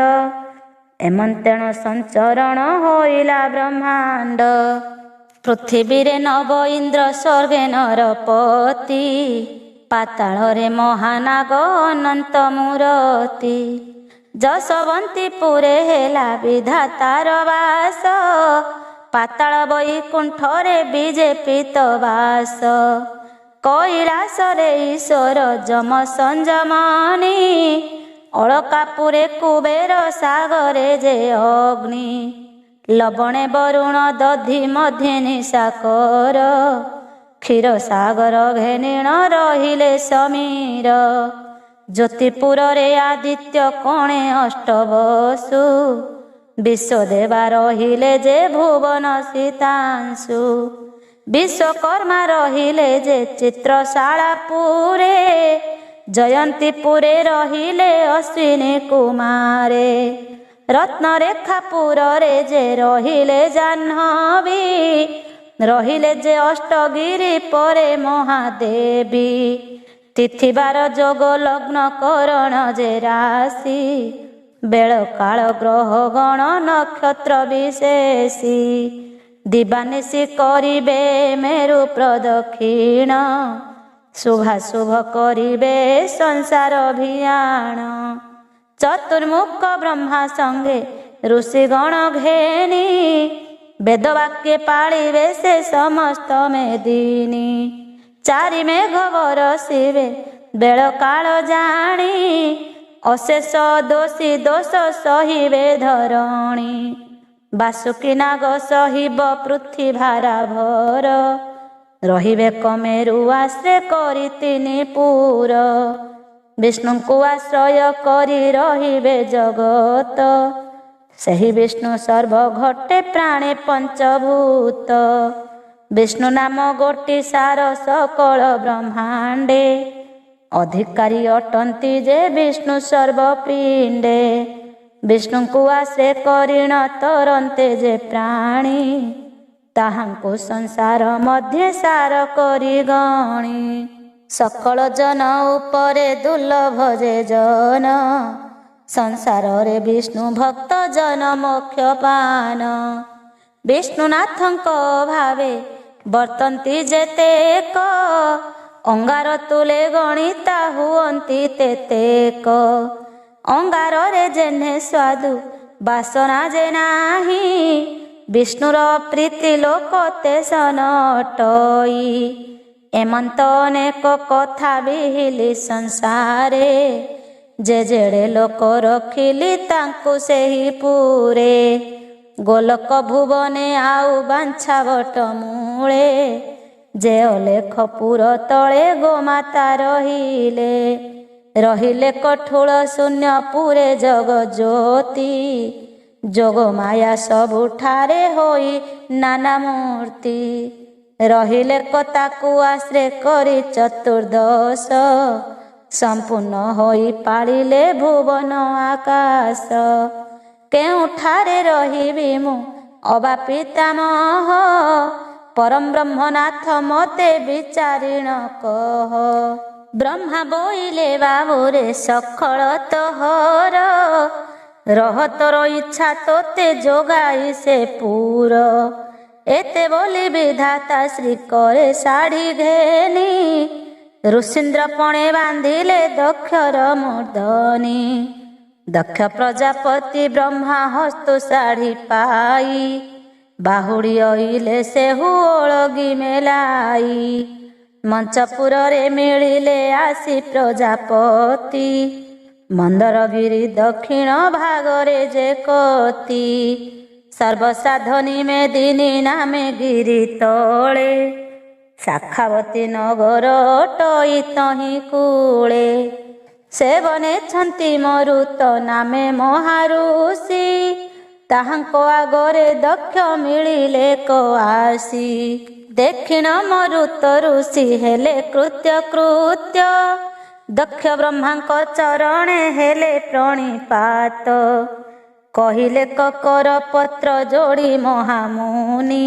ଏମନ୍ତେଣ ସଞ୍ଚରଣ ହୋଇଲା ବ୍ରହ୍ମାଣ୍ଡ। ପୃଥିବୀରେ ନବ ଇନ୍ଦ୍ର ସ୍ୱର୍ଗେ ନରପତି, ପାତାଳରେ ମହାନାଗ ଅନନ୍ତ ମୂରତି। ଯଶବନ୍ତୀପୁରେ ହେଲା ବିଧାତାର ବାସ, ପାତାଳ ବୈକୁଣ୍ଠରେ ବିଜେ ପିତବାସ। କୈଳାସରେ ଈଶ୍ୱର ଯମ ସଂଯମନି, ଅଳକାପୁରେ କୁବେର ସାଗରେ ଯେ ଅଗ୍ନି। ଲବଣେ ବରୁଣ ଦଧି ମଧ୍ୟେ ସାକର, କ୍ଷୀର ସାଗର ଘେନିଣ ରହିଲେ ସମୀର। ଜ୍ୟୋତିପୁରରେ ଆଦିତ୍ୟ କୋଣେ ଅଷ୍ଟବସୁ, ବିଶ୍ୱଦେବା ରହିଲେ ଯେ ଭୁବନ ଶୀତାଂଶୁ। ବିଶ୍ୱକର୍ମା ରହିଲେ ଯେ ଚିତ୍ରଶାଳାପୁରେ, ଜୟନ୍ତୀପୁରେ ରହିଲେ ଅଶ୍ୱିନୀ କୁମାରେ। ରତ୍ନରେଖାପୁରରେ ଯେ ରହିଲେ ଜାହ୍ନବୀ, ରହିଲେ ଯେ ଅଷ୍ଟଗିରି ପରେ ମହାଦେବୀ। ତିଥିବାର ଯୋଗ ଲଗ୍ନ କରଣ ଯେ ରାଶି, ବେଳ କାଳ ଗ୍ରହ ଗଣ ନକ୍ଷତ୍ର ବିଶେଷୀ। ଦିବାନିଶି କରିବେ ମେରୁ ପ୍ରଦକ୍ଷିଣ, ଶୁଭାଶୁଭ କରିବେ ସଂସାର ଅଭିୟାନ। ଚତୁର୍ମୁଖ ବ୍ରହ୍ମା ସଙ୍ଗେ ଋଷିଗଣ ଘେନି, ବେଦବାକ୍ୟ ପାଳିବେ ସେ ସମସ୍ତ ମେଦିନୀ। ଚାରି ମେଘ ବରଷିବେ ବେଳ କାଳ ଜାଣି, ଅଶେଷ ଦୋଷୀ ଦୋଷ ସହିବେ ଧରଣୀ। ବାସୁକୀ ନାଗ ସହିବ ପୃଥ୍ୱୀ ଭାରାଭର, ରହିବେ କମେରୁ ଆଶ୍ରୟ କରି ତିନି ପୁର। ବିଷ୍ଣୁଙ୍କୁ ଆଶ୍ରୟ କରି ରହିବେ ଜଗତ, ସେହି ବିଷ୍ଣୁ ସର୍ବ ଘଟେ ପ୍ରାଣେ ପଞ୍ଚଭୂତ। ବିଷ୍ଣୁ ନାମ ଗୋଟି ସାର ସକଳ ବ୍ରହ୍ମାଣ୍ଡେ, ଅଧିକାରୀ ଅଟନ୍ତି ଯେ ବିଷ୍ଣୁ ସର୍ବପିଣ୍ଡେ। ବିଷ୍ଣୁଙ୍କୁ ଆଶ୍ରୟ କରିଣ ତରନ୍ତେ ଯେ ପ୍ରାଣୀ, ତାହାଙ୍କୁ ସଂସାର ମଧ୍ୟେ ସାର କରି ଗଣି। ସକଳ ଜନ ଉପରେ ଦୁର୍ଲଭ ଯେ ଜନ, ସଂସାରରେ ବିଷ୍ଣୁ ଭକ୍ତ ଜନ ମୋକ୍ଷ ପାନ। ବିଷ୍ଣୁନାଥଙ୍କ ଭାବେ ବର୍ତ୍ତନ୍ତି ଯେତେକ, ଅଙ୍ଗାର ତୁଲେ ଗଣିତା ହୁଅନ୍ତି ତେତେକ। ଅଙ୍ଗାରରେ ଯେହ୍ନେ ସ୍ୱାଦୁ ବାସନା ଯେ ନାହିଁ, ବିଷ୍ଣୁର ପ୍ରୀତି ଲୋକ ତେସନ ଅଟଇ। ଏମନ୍ତ ଅନେକ କଥା ବିହିଲି ସଂସାରେ, ଯେ ଯେଡ଼େ ଲୋକ ରଖିଲି ତାଙ୍କୁ ସେହି ପୁରେ। ଗୋଲକ ଭୁବନେ ଆଉ ବାଞ୍ଛା ବଟ ମୂଳେ, ଯେ ଅଲେଖ ପୁର ତଳେ ଗୋମାତା ରହିଲେ। ରହିଲେ କଠୋଳ ଶୂନ୍ୟ ପୁରେ ଜଗ ଜ୍ୟୋତି, ଯୋଗ ମାୟା ସବୁଠାରେ ହୋଇ ନାନା ମୂର୍ତ୍ତି। ରହିଲେ କତାକୁ ଆଶ୍ରୟ କରି ଚତୁର୍ଦ୍ଦଶ, ସମ୍ପୂର୍ଣ୍ଣ ହୋଇ ପାଳିଲେ ଭୁବନ ଆକାଶ। କେଉଁଠାରେ ରହିବି ମୁଁ ଅବା ପିତାମହ, ପରମ ବ୍ରହ୍ମନାଥ ମୋତେ ବିଚାରିଣ କହ। ବ୍ରହ୍ମା ବୋଇଲେ ବାବୁରେ ସକଳ ତୋହର, ରହ ତୋର ଇଚ୍ଛା ତୋତେ ଯୋଗାଇ ସେ ପୁର। ଏତେ ବୋଲି ବିଧାତା ଶ୍ରୀ କରେ ଶାଢ଼ୀ ଘେନି, ଋଷୀନ୍ଦ୍ର ପଣେ ବାନ୍ଧିଲେ ଦକ୍ଷର ମୂର୍ଧନି। ଦକ୍ଷ ପ୍ରଜାପତି ବ୍ରହ୍ମା ହସ୍ତୁ ଶାଢ଼ୀ ପାଇ, ବାହୁଡ଼ି ଅଇଲେ ସେହୁ ଓଳଗି ମେଲାଇ। ମଞ୍ଚପୁରରେ ମିଳିଲେ ଆସି ପ୍ରଜାପତି, ମନ୍ଦରଗିରି ଦକ୍ଷିଣ ଭାଗରେ ଯେ କତି। ସର୍ବସାଧନୀ ମେଦିନୀ ନାମେ ଗିରି ତଳେ, ଶାଖାବତୀ ନଗର ଅଟଇ ତହିଁ କୂଳେ ସେ ବନେଇଛନ୍ତି ମରୁତ ନାମେ ମହାରୁଷି ତାହାଙ୍କ ଆଗରେ ଦକ୍ଷ ମିଳିଲେ କଆସି ଦେଖିଣ ମରୁତ ଋଷି ହେଲେ କୃତ୍ୟ କୃତ୍ୟ ଦକ୍ଷ ବ୍ରହ୍ମାଙ୍କ ଚରଣେ ହେଲେ ପ୍ରଣିପାତ କହିଲେ କକର ପତ୍ର ଯୋଡ଼ି ମହାମୁନି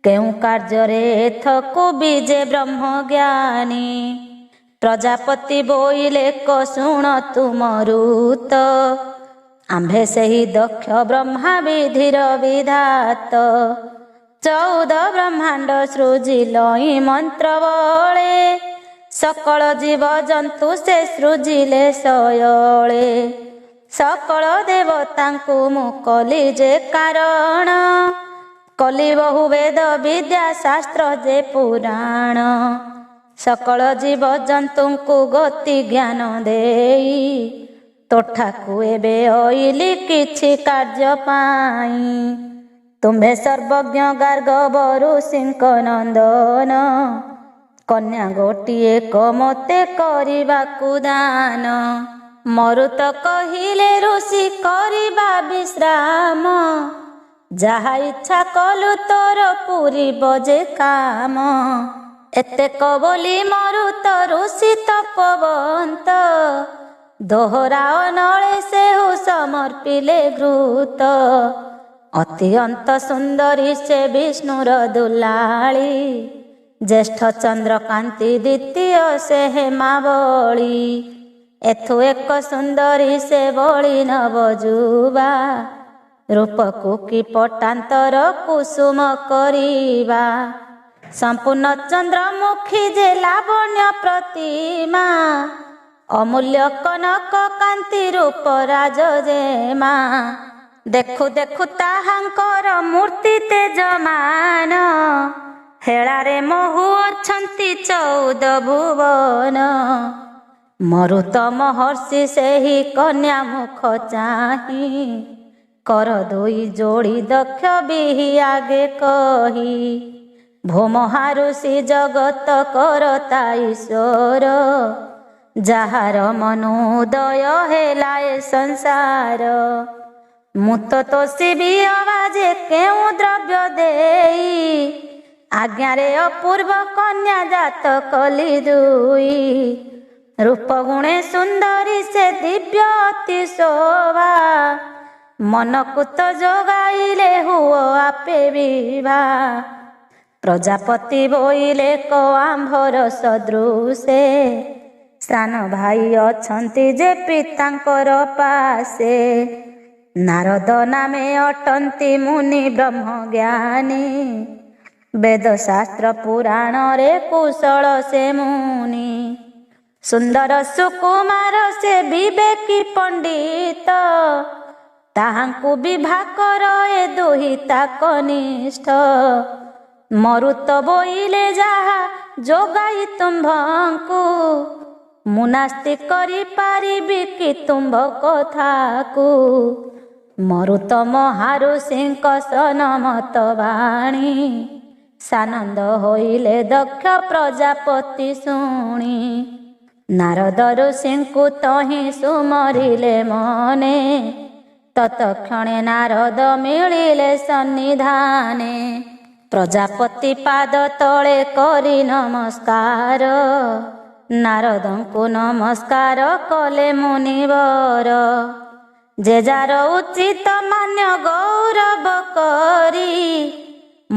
କେଉଁ କାର୍ଯ୍ୟରେ ଏଥକୁ ବିଜେ ବ୍ରହ୍ମ ଜ୍ଞାନୀ ପ୍ରଜାପତି ବୋଇଲେ କ ଶୁଣ ତୁମରୁତ ଆମ୍ଭେ ସେହି ଦକ୍ଷ ବ୍ରହ୍ମା ବିଧିର ବିଧାତ 14 ବ୍ରହ୍ମାଣ୍ଡ ସୃଜିଲଇ ମନ୍ତ୍ର ବଳେ ସକଳ ଜୀବ ଜନ୍ତୁ ସେ ସୃଜିଲେ ଶୟଳେ ସକଳ ଦେବତାଙ୍କୁ ମୁଁ କଲି ଯେ କାରଣ କଲି ବହୁ ବେଦ ବିଦ୍ୟା ଶାସ୍ତ୍ର ଯେ ପୁରାଣ ସକଳ ଜୀବ ଜନ୍ତୁଙ୍କୁ ଗତି ଜ୍ଞାନ ଦେଇ ତୋଠାକୁ ଏବେ ଅଇଲି କିଛି କାର୍ଯ୍ୟ ପାଇଁ ତୁମ୍ଭେ ସର୍ବଜ୍ଞ ଗାର୍ଗବ ଋଷିଙ୍କ ନନ୍ଦନ କନ୍ୟା ଗୋଟିଏ ମୋତେ କରିବାକୁ ଦାନ ମରୁତ କହିଲେ ଋଷି କରିବା ବିଶ୍ରାମ ଯାହା ଇଚ୍ଛା କଲୁ ତୋର ପୁରିବ ଯେ କାମ ଏତେକ ବୋଲି ମରୁତ ଋଷି ତପବନ୍ତ ଦୋହରାଅ ନଳେ ସେହୁ ସମର୍ପିଲେ ଘୃତ ଅତ୍ୟନ୍ତ ସୁନ୍ଦରୀ ସେ ବିଷ୍ଣୁର ଦୁଲାଳି ଜ୍ୟେଷ୍ଠ ଚନ୍ଦ୍ରକାନ୍ତି ଦ୍ୱିତୀୟ ସେ ହେମାବଳି ଏଥୁ ଏକ ସୁନ୍ଦରୀ ସେ ବଳି ନବଯୁବା ରୂପକୁ କି ପଟାନ୍ତର କୁସୁମ କରିବା ସମ୍ପୂର୍ଣ୍ଣ ଚନ୍ଦ୍ରମୁଖୀ ଯେ ଲାବଣ୍ୟ ପ୍ରତିମା ଅମୂଲ୍ୟ କନକ କାନ୍ତି ରୂପ ରାଜ ଯେମା ଦେଖୁ ଦେଖୁ ତାହାଙ୍କର ମୂର୍ତ୍ତି ତେଜମାନ ହେଳାରେ ମହୁ ଅଛନ୍ତି 14 ଭୁବନ ମରୁତ ମହର୍ଷି ସେହି କନ୍ୟା ମୁଖ ଚାହିଁ କର ଦୁଇ ଯୋଡ଼ି ଦକ୍ଷ ବିହି ଆଗେ କହି ଭୋମହାରୁଷି ଜଗତ କରତା ଈଶ୍ୱର ଯାହାର ମନୋଦୟ ହେଲା ଏ ସଂସାର ମୁଁ ତ ତୋଷିବି ଅବାଜେ କେଉଁ ଦ୍ରବ୍ୟ ଦେଇ ଆଜ୍ଞାରେ ଅପୂର୍ବ କନ୍ୟା ଜାତ କଲି ଦୁଇ ରୂପ ଗୁଣେ ସୁନ୍ଦରୀ ସେ ଦିବ୍ୟ ଅତି ଶୋଭା ମନକୁ ତ ଯୋଗାଇଲେ ହୁଅ ଆପେ ବିଭା ପ୍ରଜାପତି ବୋଇଲେ କ ଆମ୍ଭର ସଦୃଶେ ସାନ ଭାଇ ଅଛନ୍ତି ଯେ ପିତାଙ୍କର ପାଶେ ନାରଦ ନାମେ ଅଟନ୍ତି ମୁନି ବ୍ରହ୍ମ ଜ୍ଞାନୀ ବେଦ ଶାସ୍ତ୍ର ପୁରାଣରେ କୁଶଳ ସେ ମୁନି ସୁନ୍ଦର ସୁକୁମାର ସେ ବିବେକୀ ପଣ୍ଡିତ ତାହାଙ୍କୁ ବିଭା କର ଏ ଦୁହିତା କନିଷ୍ଠ ମରୁତ ବୋଇଲେ ଯାହା ଯୋଗାଇ ତୁମ୍ଭଙ୍କୁ ମୁନାସ୍ତି କରିପାରିବି କି ତୁମ୍ଭ କଥାକୁ ମରୁତ ମହାରୁଷିଙ୍କ ସନମତ ବାଣୀ ସାନନ୍ଦ ହୋଇଲେ ଦକ୍ଷ ପ୍ରଜାପତି ଶୁଣି ନାରଦ ଋଷିଙ୍କୁ ତହିଁ ସୁମରିଲେ ମନେ ତତକ୍ଷଣେ ନାରଦ ମିଳିଲେ ସନ୍ନିଧାନେ ପ୍ରଜାପତି ପାଦ ତଳେ କରି ନମସ୍କାର ନାରଦଙ୍କୁ ନମସ୍କାର କଲେ ମୁନିବର ଯେ ଯାର ଉଚିତ ମାନ୍ୟ ଗୌରବ କରି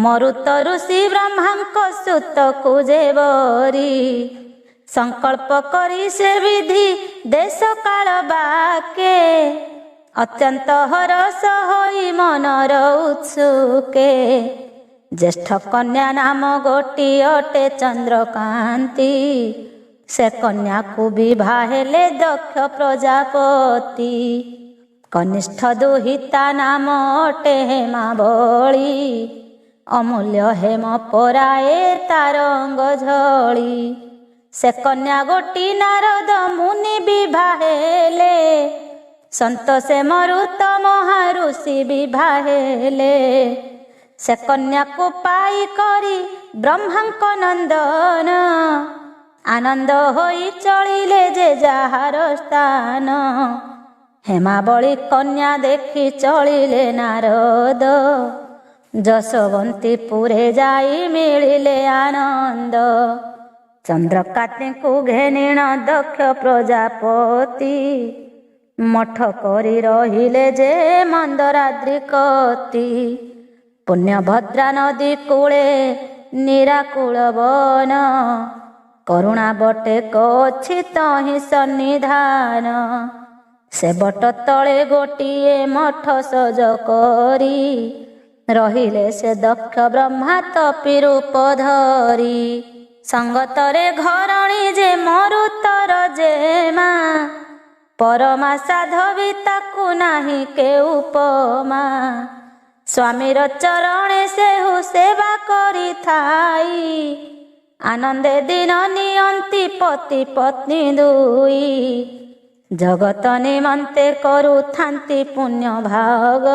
ମରୁତ ଋଷି ବ୍ରହ୍ମାଙ୍କ ସୁତକୁ ଯେବରି ସଂକଳ୍ପ କରି ସେ ବିଧି ଦେଶ କାଳ ବାକେ ଅତ୍ୟନ୍ତ ହରସ ହୋଇ ମନର ଉତ୍ସୁକେ ଜ୍ୟେଷ୍ଠ କନ୍ୟା ନାମ ଗୋଟିଏ ଅଟେ ଚନ୍ଦ୍ରକାନ୍ତି ସେ କନ୍ୟାକୁ ବିଭା ହେଲେ ଦକ୍ଷ ପ୍ରଜାପତି କନିଷ୍ଠ ଦୁହିତା ନାମ ଅଟେ ହେମାବଳି ଅମୂଲ୍ୟ ହେମ ପରାଏ ତାର ଅଙ୍ଗ ଝଳି ସେ କନ୍ୟା ଗୋଟି ନାରଦ ମୁନି ବିଭା ହେଲେ ସନ୍ତ ସେ ମରୁତ ମହାରୁଷି ବିଭା ହେଲେ ସେ କନ୍ୟାକୁ ପାଇ କରି ବ୍ରହ୍ମାଙ୍କ ନନ୍ଦନ। ଆନନ୍ଦ ହୋଇ ଚଳିଲେ ଯେ ଯାହାର ସ୍ଥାନ। ହେମାବଳି କନ୍ୟା ଦେଖି ଚଳିଲେ ନାରଦ। ଯଶୋବନ୍ତୀପୁରେ ଯାଇ ମିଳିଲେ ଆନନ୍ଦ। ଚନ୍ଦ୍ରକାନ୍ତିଙ୍କୁ ଘେନିଣ ଦକ୍ଷ ପ୍ରଜାପତି। ମଠ କରି ରହିଲେ ଯେ ମନ୍ଦରାଦ୍ରି କତି। ପୁଣ୍ୟଭଦ୍ରା ନଦୀ କୂଳେ ନିରାକୁଳ ବନ। କରୁଣା ବଟେ ଅଛି ତହିଁ ସନ୍ନିଧାନ। ସେ ବଟ ତଳେ ଗୋଟିଏ ମଠ ସଜ କରି। ରହିଲେ ସେ ଦକ୍ଷ ବ୍ରହ୍ମା ତପି ରୂପ ଧରି। ସଙ୍ଗତରେ ଘରଣୀ ଯେ ମରୁତର ଜେମା। ପରମା ସାଧବୀ ତାକୁ ନାହିଁ କେଉ ଉପମା। ସ୍ୱାମୀର ଚରଣେ ସେହୁ ସେବା କରିଥାଇ। ଆନନ୍ଦେ ଦିନ ନିଅନ୍ତି ପତି ପତ୍ନୀ ଦୁଇ। ଜଗତ ନିମନ୍ତେ କରୁଥାନ୍ତି ପୁଣ୍ୟ ଭାଗ।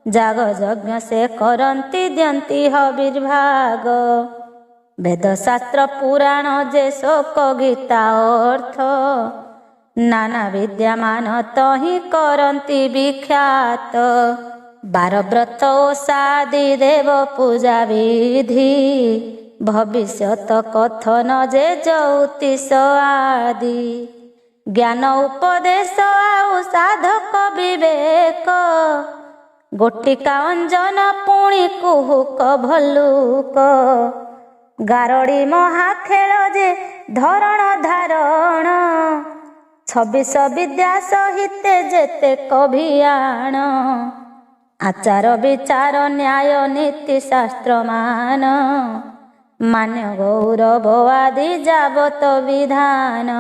ଯାଗ ଯଜ୍ଞ ସେ କରନ୍ତି ଦିଅନ୍ତି ହବିର୍ଭାଗ। ବେଦ ଶାସ୍ତ୍ର ପୁରାଣ ଯେ ଶୋକ ଗୀତା ଅର୍ଥ। ନାନା ବିଦ୍ୟାମାନ ତହିଁ କରନ୍ତି ବିଖ୍ୟାତ। ବାରବ୍ରତ ଓଷାଦି ଦେବ ପୂଜା ବିଧି। ଭବିଷ୍ୟତ କଥନ ଯେ ଜ୍ୟୋତିଷ ଆଦି। ଜ୍ଞାନ ଉପଦେଶ ଆଉ ସାଧକ ବିବେକ। ଗୋଟିକା ଅଞ୍ଜନ ପୁଣି କୁହୁକ ଭଲ୍ଲୁକ। ଗାରଡ଼ି ମହାଖେଳ ଯେ ଧରଣ ଧାରଣ। 26 ବିଦ୍ୟା ସହିତେ ଯେତେ କଭିଆଣ। ଆଚାର ବିଚାର ନ୍ୟାୟ ନୀତି ଶାସ୍ତ୍ର ମାନ। ମାନ୍ୟ ଗୌରବ ଆଦି ଯାବତ ବିଧାନ।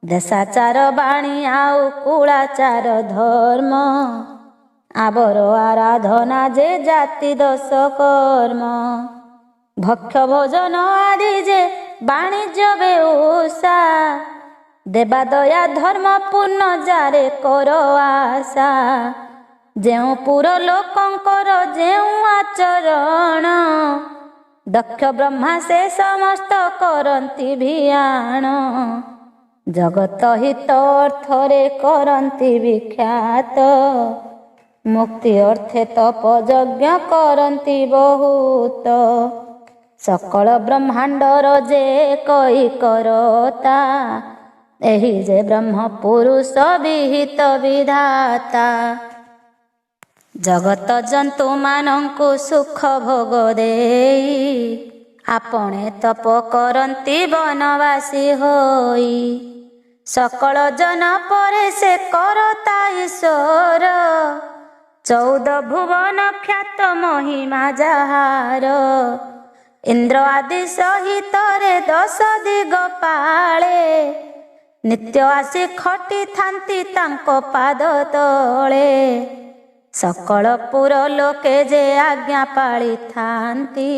ଦେଶାଚାର ବାଣୀ ଆଉ କୁଳାଚାର ଧର୍ମ। ଆବର ଆରାଧନା ଯେ ଜାତି ଦୋଷ କର୍ମ। ଭକ୍ଷ ଭୋଜନ ଆଦି ଯେ ବାଣିଜ୍ୟ ବେଉସା। ଦେବା ଦୟା ଧର୍ମ ପୂର୍ଣ୍ଣ ଯାରେ କର ଆଶା। ଯେଉଁ ପୁର ଲୋକଙ୍କର ଯେଉଁ ଆଚରଣ। ଦକ୍ଷ ବ୍ରହ୍ମା ସେ ସମସ୍ତ କରନ୍ତି ଭିଆଣ। ଜଗତ ହିତ ଅର୍ଥରେ କରନ୍ତି ବିଖ୍ୟାତ। ମୁକ୍ତି ଅର୍ଥେ ତପ ଯଜ୍ଞ କରନ୍ତି ବହୁତ। ସକଳ ବ୍ରହ୍ମାଣ୍ଡର ଯେ କଇ କରତା। ଏହି ଯେ ବ୍ରହ୍ମ ପୁରୁଷ ବିହିତ ବିଧାତା। ଜଗତ ଜନ୍ତୁ ମାନଙ୍କୁ ସୁଖ ଭୋଗ ଦେଇ। ଆପଣା ତପ କରନ୍ତି ବନବାସୀ ହୋଇ। ସକଳ ଜନ ପରେ ସେ କରତା ଈଶ୍ୱର। 14 ଭୁବନ ଖ୍ୟାତ ମହିମା ଯାହାର। ଇନ୍ଦ୍ର ଆଦି ସହିତରେ 10 ଦିଗ ପାଳେ। ନିତ୍ୟ ଆସି ଖଟିଥାନ୍ତି ତାଙ୍କ ପାଦ ତଳେ। ସକଳ ପୁର ଲୋକେ ଯେ ଆଜ୍ଞା ପାଳିଥାନ୍ତି।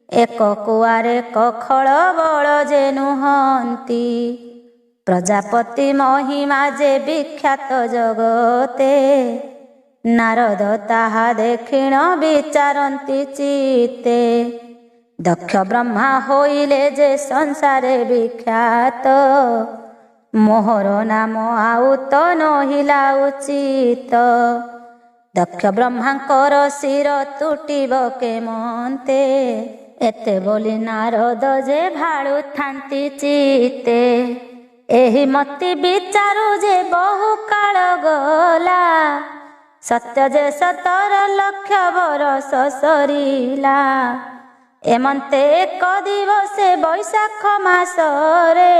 ଏକ କୁଆରେ କଖଳ ବଳ ଯେ ନୁହନ୍ତି। ପ୍ରଜାପତି ମହିମା ଯେ ବିଖ୍ୟାତ ଜଗତେ। ନାରଦ ତାହା ଦେଖିଣ ବିଚାରନ୍ତି ଚିତେ। ଦକ୍ଷ ବ୍ରହ୍ମା ହୋଇଲେ ଯେ ସଂସାରେ ବିଖ୍ୟାତ। ମୋହର ନାମ ଆଉ ତ ନହିଲା ଉଚିତ। ଦକ୍ଷ ବ୍ରହ୍ମାଙ୍କର ଶିର ତୁଟିବ କେମନ୍ତେ। ଏତେ ବୋଲି ନାରଦ ଯେ ଭାଳୁଥାନ୍ତି ଚିତେ। ଏହି ମତି ବିଚାରୁ ଯେ ବହୁ କାଳ ଗଲା। ସତ୍ୟ ଯେ 17 ଲକ୍ଷ ବରଷ ସରିଲା। ଏମନ୍ତେ ଏକ ଦିବସେ ବୈଶାଖ ମାସରେ।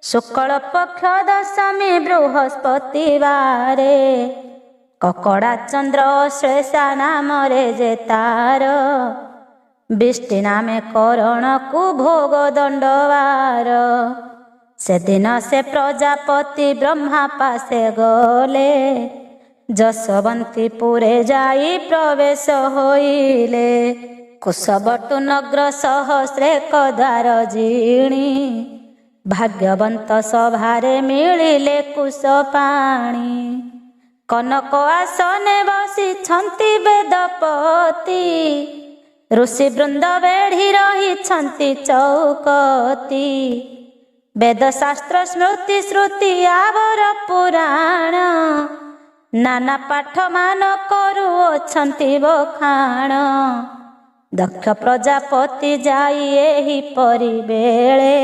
ଶୁକ୍ଳ ପକ୍ଷ ଦଶମୀ ବୃହସ୍ପତିବାରେ। କକଡ଼ା ଚନ୍ଦ୍ର ଶ୍ଳେଷା ନାମରେ ଯେ ତାର। ବିଷ୍ଟି ନାମେ କରଣକୁ ଭୋଗ ଦଣ୍ଡବାର। ସେଦିନ ସେ ପ୍ରଜାପତି ବ୍ରହ୍ମା ପାଶେ ଗଲେ। ଯଶୋବନ୍ତୀପୁରେ ଯାଇ ପ୍ରବେଶ ହୋଇଲେ। କୁଶବଟୁ ନଗ୍ର ସହସ୍ରେକ ଦ୍ୱାର ଜିଣି। ଭାଗ୍ୟବନ୍ତ ସଭାରେ ମିଳିଲେ କୁଶ ପାଣି। କନକ ଆସନେ ବସିଛନ୍ତି ବେଦପତି। ऋषि ବୃନ୍ଦ ବେଢ଼ି ରହିଛନ୍ତି ଚଉକତି। ବେଦ ଶାସ୍ତ୍ର ସ୍ମୃତି ଶ୍ରୁତି ଆବର ପୁରାଣ। ନାନା ପାଠ ମାନ କରୁଅଛନ୍ତି ବଖାଣ। ଦକ୍ଷ ପ୍ରଜାପତି ଯାଇ ଏହିପରି ବେଳେ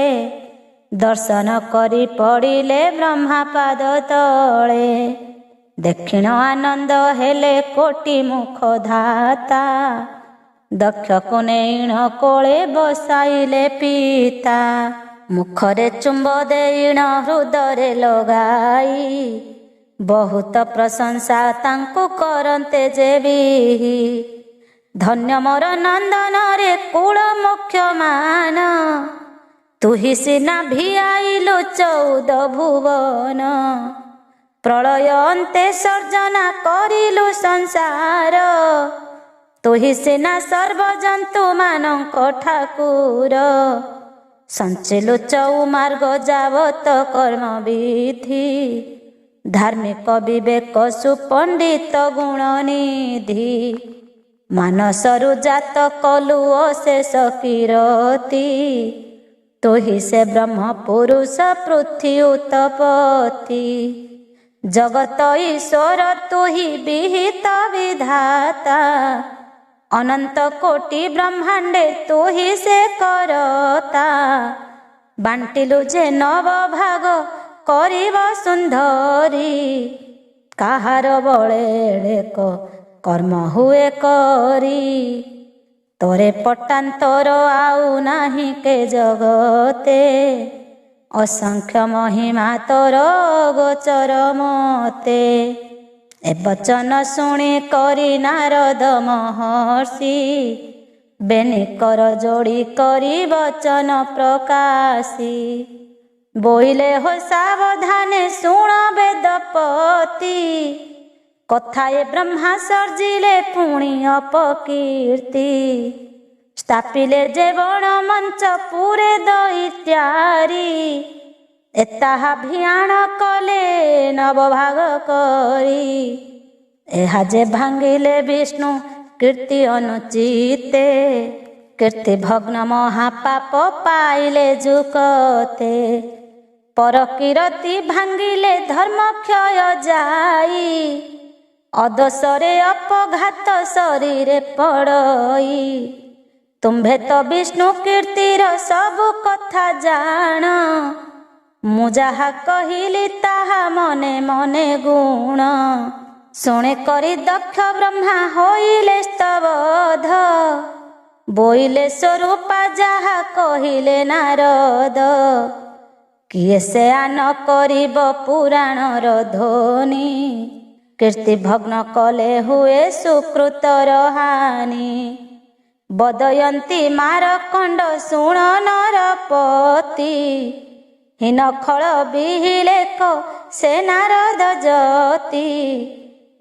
ଦର୍ଶନ କରି ପଡ଼ିଲେ ବ୍ରହ୍ମା ପାଦ ତଳେ। ଦକ୍ଷିଣ ଆନନ୍ଦ ହେଲେ କୋଟି ମୁଖ ଧାତା। ଦକ୍ଷକୁ ନେଇଣ କୋଳେ ବସାଇଲେ ପିତା। ମୁଖରେ ଚୁମ୍ବ ଦେଇଣ ହୃଦୟରେ ଲଗାଇ ବହୁତ ପ୍ରଶଂସା ତାଙ୍କୁ କରନ୍ତେ ଯେ ବିହି। ଧନ୍ୟ ମୋର ନନ୍ଦନରେ କୁଳ ମୁଖ୍ୟ ମାନ। ତୁହି ସିନା ଭିଆଇଲୁ 14 ଭୁବନ। ପ୍ରଳୟ ଅନ୍ତେ ସର୍ଜନା କରିଲୁ ସଂସାର। ତୁହି ସିନା ସର୍ବଜନ୍ତୁ ମାନଙ୍କ ଠାକୁର। ସଞ୍ଚିଲୁ ଚଉମାର୍ଗ ଯାବତ କର୍ମ ବିଧି। ଧାର୍ମିକ ବିବେକ ସୁପଣ୍ଡିତ ଗୁଣ ନିଧି। ମାନସରୁ ଜାତ କଲୁ ଅଶେଷ କିରତି। ତୁହି ସେ ବ୍ରହ୍ମ ପୁରୁଷ ପୃଥ୍ୱୀ ଉତ୍ତପତି। ଜଗତ ଈଶ୍ୱର ତୁହି ବିହିତ ବିଧାତା। ଅନନ୍ତ କୋଟି ବ୍ରହ୍ମାଣ୍ଡେ ତୁହି ସେ କରତା। ବାଣ୍ଟିଲୁ ଯେ ନବ ଭାଗ କରିବ ସୁନ୍ଦରୀ। କାହାର ବଳେ କର୍ମ ହୁଏ କରି। ତୋରେ ପଟାନ୍ତର ଆଉ ନାହିଁ କେ ଜଗତେ। ଅସଂଖ୍ୟ ମହିମା ତୋର ଗୋଚର ମତେ। ଏ ବଚନ ଶୁଣି କରି ନାରଦ ମହର୍ଷି। ବେନି କର ଯୋଡ଼ି କରି ବଚନ ପ୍ରକାଶି। ବୋଇଲେ ହୋ ସାବଧାନେ ଶୁଣ ବେଦପତି। କଥାଏ ବ୍ରହ୍ମା ସର୍ଜିଲେ ପୁଣି ଅପକୀର୍ତ୍ତି। ସ୍ଥାପିଲେ ଯେ ବଣ ମଞ୍ଚ ପୁରେ ଦଇତ୍ୟାରି। ଏତାହା ଭିଆଣ କଲେ ନବଭାଗ କରି। ଏହା ଯେ ଭାଙ୍ଗିଲେ ବିଷ୍ଣୁ କୀର୍ତ୍ତି ଅନୁଚିତେ। କୀର୍ତ୍ତି ଭଗ୍ନ ମହାପାପ ପାଇଲେ ଯୁକତେ। ପରକୀରତି ଭାଙ୍ଗିଲେ ଧର୍ମ କ୍ଷୟ ଯାଇ। ଅଦୋଷରେ ଅପଘାତ ଶରୀରେ ପଡ଼ଇ। ତୁମ୍ଭେ ତ ବିଷ୍ଣୁ କୀର୍ତ୍ତିର ସବୁ କଥା ଜାଣ। ମୁଁ ଯାହା କହିଲି ତାହା ମନେ ମନେ ଗୁଣ। ଶୁଣି କରି ଦକ୍ଷ ବ୍ରହ୍ମା ହୋଇଲେ ସ୍ତବଧ। ବୋଇଲେ ସ୍ୱରୂପା ଯାହା କହିଲେ ନାରଦ। କିଏ ସେ ଆନ କରିବ ପୁରାଣର ଧ୍ୱନି। କୀର୍ତ୍ତି ଭଗ୍ନ କଲେ ହୁଏ ସୁକୃତର ହାନି। ବଦୟନ୍ତୀ ମାରକଣ୍ଡ ଶୁଣ ନରପତି। ହୀନ ଖଳ ବିହିଲେକ ସେ ନାରଦ ଯତି।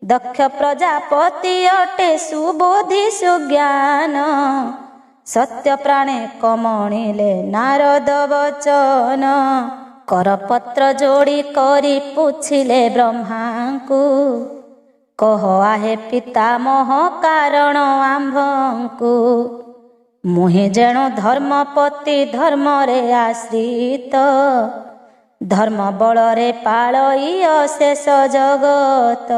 ଦକ୍ଷ ପ୍ରଜାପତି ଅଟେ ସୁବୁଦ୍ଧି ସୁଜ୍ଞାନ। ସତ୍ୟ ପ୍ରାଣେ କମଣିଲେ ନାରଦ ବଚନ। କରପତ୍ର ଯୋଡ଼ି କରି ପୁଛିଲେ ବ୍ରହ୍ମାଙ୍କୁ। କହ ଆହେ ପିତାମହ କାରଣ ଆମ୍ଭଙ୍କୁ। ମୁହିଁ ଯେଣୁ ଧର୍ମପତି ଧର୍ମରେ ଆଶ୍ରିତ। ଧର୍ମ ବଳରେ ପାଳଇ ଅଶେଷ ଜଗତ।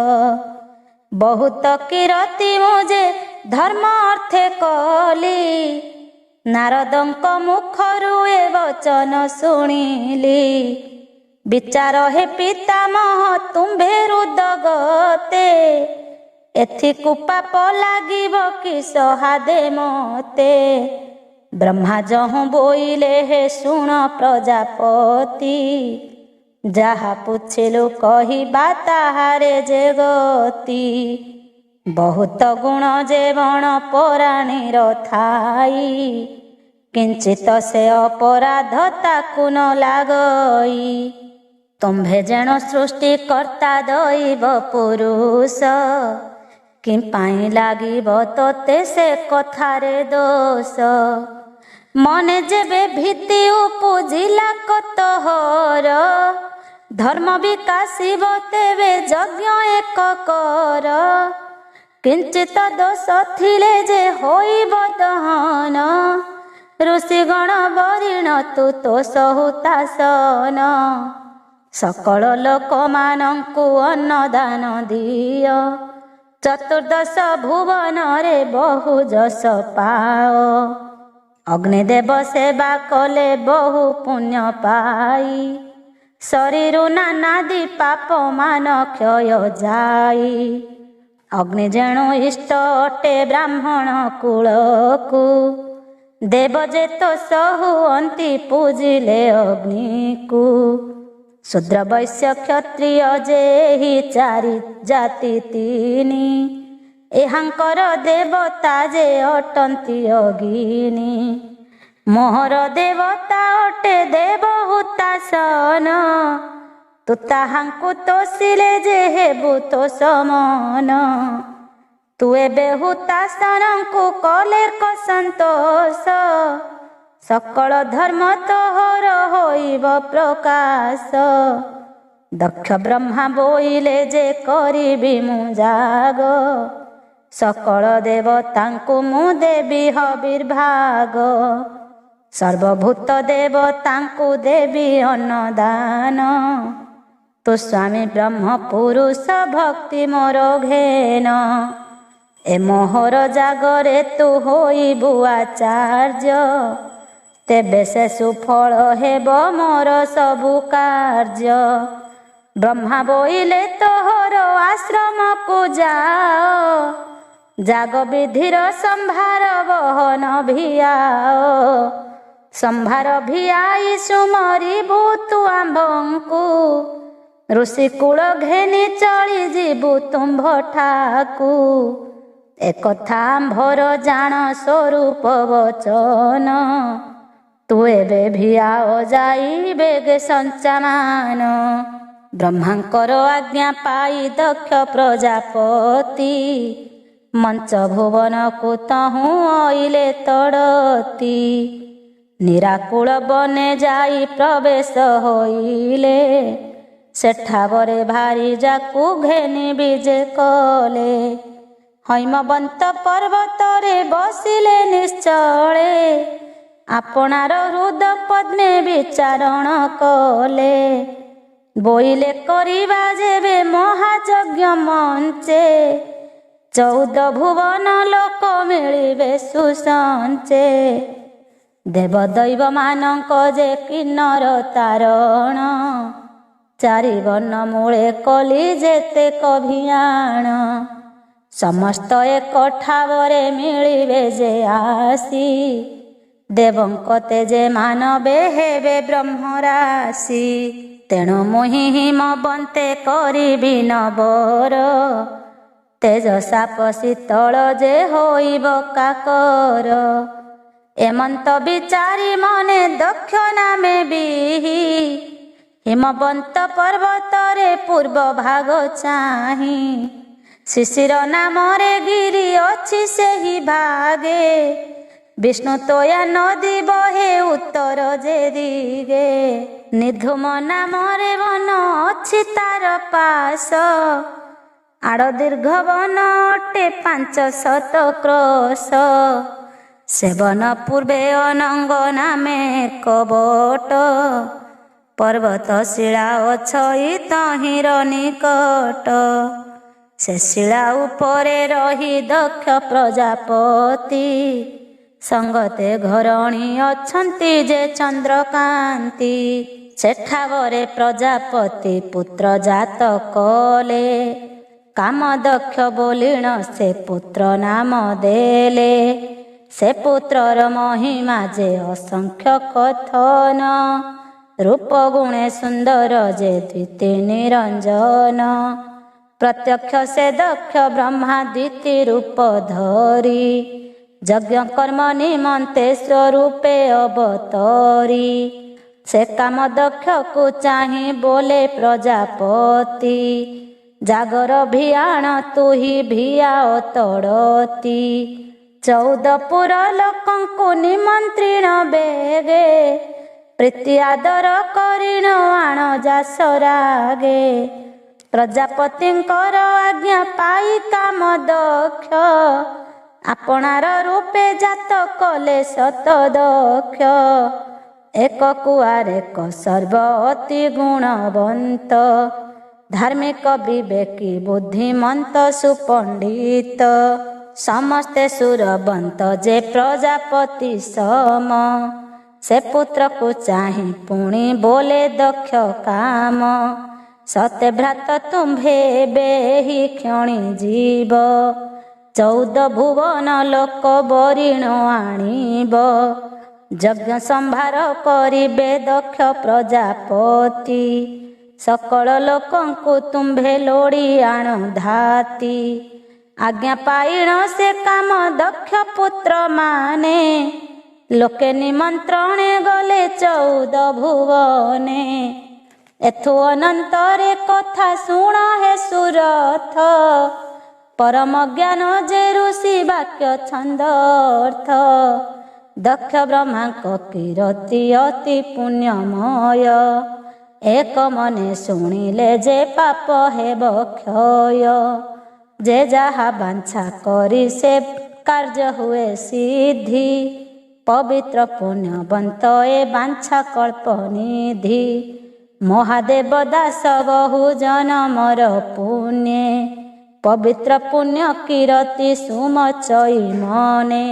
ବହୁତ କିରତି ମୁଁ ଯେ ଧର୍ମ ଅର୍ଥେ କଲି। ନାରଦଙ୍କ ମୁଖରୁ ଏ ବଚନ ଶୁଣିଲି। ବିଚାର ହେ ପିତାମହ ତୁମ୍ଭେ ହୃଦଗତେ। ଏଥିକୁ ପାପ ଲାଗିବ କି ସହାଦେ ମତେ। ବ୍ରହ୍ମା ଯହୁଁ ବୋଇଲେ ହେ ଶୁଣ ପ୍ରଜାପତି। ଯାହା ପୁଛିଲୁ କହିବା ତାହାରେ ଯେ ଗତି। ବହୁତ ଗୁଣ ଯେ ବଣ ପରାଣୀର ଥାଇ। କିଞ୍ଚିତ ସେ ଅପରାଧ ତାକୁ ନ ଲାଗଇ। ତୁମ୍ଭେ ଯେଣ ସୃଷ୍ଟି କର୍ତ୍ତା ଦୈବ ପୁରୁଷ। କି ପାଇଁ ଲାଗିବ ତୋତେ ସେ କଥାରେ ଦୋଷ। ମନେ ଯେବେ ଭୀତି ଉପୁଜିଲା କତହର। ଧର୍ମ ବିକାଶିବ ତେବେ ଯଜ୍ଞ ଏକ କର। किंचित दोष थिले जे होइब दहन ऋषिगण बरिण तु तोष हुतासन सकल लोक मानंकु अन्नदान दिय चतुर्दश भुवन रे बहु जस पाओ अग्निदेव सेवा कले बहु पुण्य पाई शरीर नानादि पाप मान क्षय जाई अग्नि जेणु इष्ट अटे ब्राह्मण कुलकु देव जेतो सहुअंती पूजिले अग्नि को शूद्र वैश्य क्षत्रिय जेहि चारि जाति तीनी एहांकर देवता जे अटंती अगिनी मोहर देवता अटे देवहुतासन तु ताहांकु तोषिले जे हेबु तो समन तु एबे हुतासनंकु कले क संतोष सकल धर्म तोहर होइब प्रकाश दक्ष ब्रह्मा बोइले जे करिबि मु जाग सकल देवतांकु मु देवी हविर्भाग सर्वभूत देवतांकु देवी अन्नदान तु स्वामी ब्रह्म पुरुष भक्ति मोर घेन ए मोहर जागरे तु होइबु आचार्य तेबे से सुफल हेब मोर सबु कार्य ब्रह्मा बोइले तोहर आश्रम को जाओ जाग विधिर संभार बहन भियाओ संभार भियाई सुमरी भूतु आंबंकु ऋषि कूल घेनी चली जीबु तुम्भ ठाकु एकथा आंभर जान स्वरूप वचन तु एबे भियाओ जाई बेगे संचामान ब्रह्मांकर आज्ञा पाई दक्ष प्रजापति मंच भुवन को तहु आइले तड़ती निराकुल बने जाई प्रवेश होइले सेठावरे भारी जाकु घेनी विजे कले हैमवंत पर्वत रे बसिले निश्चले आपणार हृद पद्मे विचारण कले बोइले करिबा जेबे महायज्ञ मंचे 14 भुवन लोक मिलिबे सुसंचे देवदैव मानक जे किन्नर तारण चारि वर्ण मूले कली जेते कभियाण समस्त एक ठावरे मिलिबे जे आसी देवंक तेजे मानबे हेबे ब्रह्मराशि तेणु मुहि हिमवन्ते करिबि नबर तेज साप शीतल जे होइब काकर एमंत विचारी मने दक्ष नामे बिहि हिमवंत पर्वत रे पूर्व भाग चाहि शिशिर नाम रे गिरी अछि सेहि भागे विष्णु तोया नदी बहे उत्तर जे दिगे निधुम नाम रे वन अछि तार पास आड़ दीर्घ वन अटे 500 क्रश सेवन पूर्वे अनंग नामे कबट पर्वत शिला अछई तहिर निकट से शिला उपरे रही दक्ष प्रजापति संगते घरणी अछंती जे चंद्रकांति सेठावरे प्रजापति पुत्र जात कले काम दक्ष बोलिण से पुत्र नाम देले से पुत्रर महिमा जे असंख्य कथन रूप गुणे सुंदर जे द्वितीय निरंजन प्रत्यक्ष से दक्ष ब्रह्मा द्वितीय रूप धरी यज्ञ कर्म निमंते स्वरूपे अवतरी से काम दक्ष को चाहि बोले प्रजापति जागर भियाण तु ही भियाओ तड़ती 14 पुर लोकंकु निमंत्रण बेगे प्रीति आदर करिण आण जासरागे ପ୍ରଜାପତିଙ୍କର ଆଜ୍ଞା ପାଇ କାମ ଦକ୍ଷ ଆପଣାର ରୂପେ ଜାତ କଲେ ସତ ଦକ୍ଷ ଏକ କୁଆରେକ ସର୍ବ ଅତି ଗୁଣବନ୍ତ ଧାର୍ମିକ ବିବେକୀ ବୁଦ୍ଧିମନ୍ତ ସୁପଣ୍ଡିତ ସମସ୍ତେ ସୁରବନ୍ତ ଯେ ପ୍ରଜାପତି ସମ ସେ ପୁତ୍ରକୁ ଚାହିଁ ପୁଣି ବୋଲେ ଦକ୍ଷ କାମ ସତେ ଭ୍ରାତ ତୁମ୍ଭେ ବେହି କ୍ଷଣି ଯିବ 14 ଭୁବନ ଲୋକ ବରିଣ ଆଣିବ ଯଜ୍ଞ ସମ୍ଭାର କରିବେ ଦକ୍ଷ ପ୍ରଜାପତି ସକଳ ଲୋକଙ୍କୁ ତୁମ୍ଭେ ଲୋଡ଼ି ଆଣ ଧାତି ଆଜ୍ଞା ପାଇଣ ସେ କାମ ଦକ୍ଷ ପୁତ୍ର ମାନେ ଲୋକେ ନିମନ୍ତ୍ରଣେ ଗଲେ 14 ଭୁବନେ ଏଥୁ ଅନନ୍ତରେ କଥା ଶୁଣ ହେ ସୁରଥ ପରମ ଜ୍ଞାନ ଯେ ଋଷି ବାକ୍ୟ ଛନ୍ଦ ଅର୍ଥ ଦକ୍ଷ ବ୍ରହ୍ମାଙ୍କ କୀରତି ଅତି ପୁଣ୍ୟମୟ ଏକ ମନେ ଶୁଣିଲେ ଯେ ପାପ ହେବ କ୍ଷୟ ଯେ ଯାହା ବାଞ୍ଛା କରି ସେ କାର୍ଯ୍ୟ ହୁଏ ସିଦ୍ଧି ପବିତ୍ର ପୁଣ୍ୟବନ୍ତ ଏ ବାଞ୍ଛା କଳ୍ପନିଧି ମହାଦେବ ଦାସ ବହୁ ଜନମର ପୁଣ୍ୟ ପବିତ୍ର ପୁଣ୍ୟ କୀରତି ସୁମଚଇ ମନେ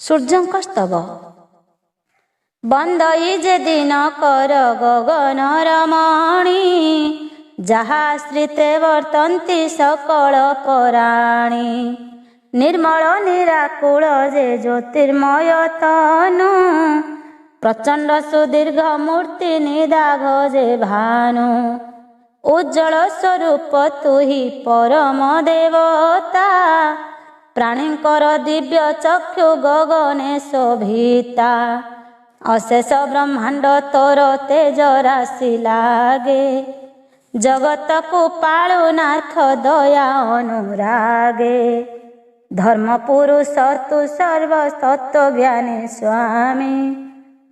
ସୂର୍ଯ୍ୟଙ୍କ ସ୍ତବ ବନ୍ଦଇ ଯେ ଦିନ କର ଗଗନର ମଣି ଯାହା ଆଶ୍ରିତେ ବର୍ତ୍ତନ୍ତି ସକଳ ପରାଣୀ ନିର୍ମଳ ନିରାକୁଳ ଯେ ଜ୍ୟୋତିର୍ମୟ ତନୁ ପ୍ରଚଣ୍ଡ ସୁଦୀର୍ଘ ମୂର୍ତ୍ତି ନିଦାଘ ଯେ ଭାନୁ ଉଜ୍ଜଳ ସ୍ୱରୂପ ତୁହି ପରମ ଦେବତା ପ୍ରାଣୀଙ୍କର ଦିବ୍ୟ ଚକ୍ଷୁ ଗଗନେ ଶୋଭିତା ଅଶେଷ ବ୍ରହ୍ମାଣ୍ଡ ତୋର ତେଜ ରାଶି ଲାଗେ ଜଗତକୁ ପାଳୁନାଥ ଦୟା ଅନୁରାଗେ ଧର୍ମ ପୁରୁଷ ତୁ ସର୍ବତତ୍ତ୍ୱ ଜ୍ଞାନୀ ସ୍ୱାମୀ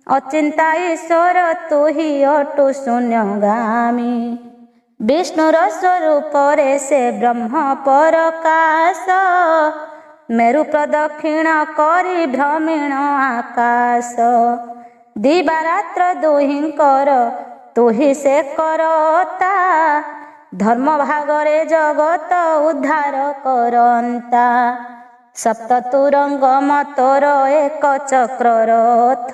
ଅଚିନ୍ତା ଈଶ୍ୱର ତୁହି ଅଟୁ ଶୂନ୍ୟଗାମୀ ବିଷ୍ଣୁର ସ୍ୱରୂପରେ ସେ ବ୍ରହ୍ମ ପରକାଶ ମେରୁ ପ୍ରଦକ୍ଷିଣ କରି ଭ୍ରମିଣ ଆକାଶ ଦିବାରାତ୍ର ଦୁହିଁଙ୍କର ତୁହି ସେ କରତା ଧର୍ମ ଭାଗରେ ଜଗତ ଉଦ୍ଧାର କରନ୍ତା ସପ୍ତ ତୁରଙ୍ଗମ ତୋର ଏକ ଚକ୍ର ରଥ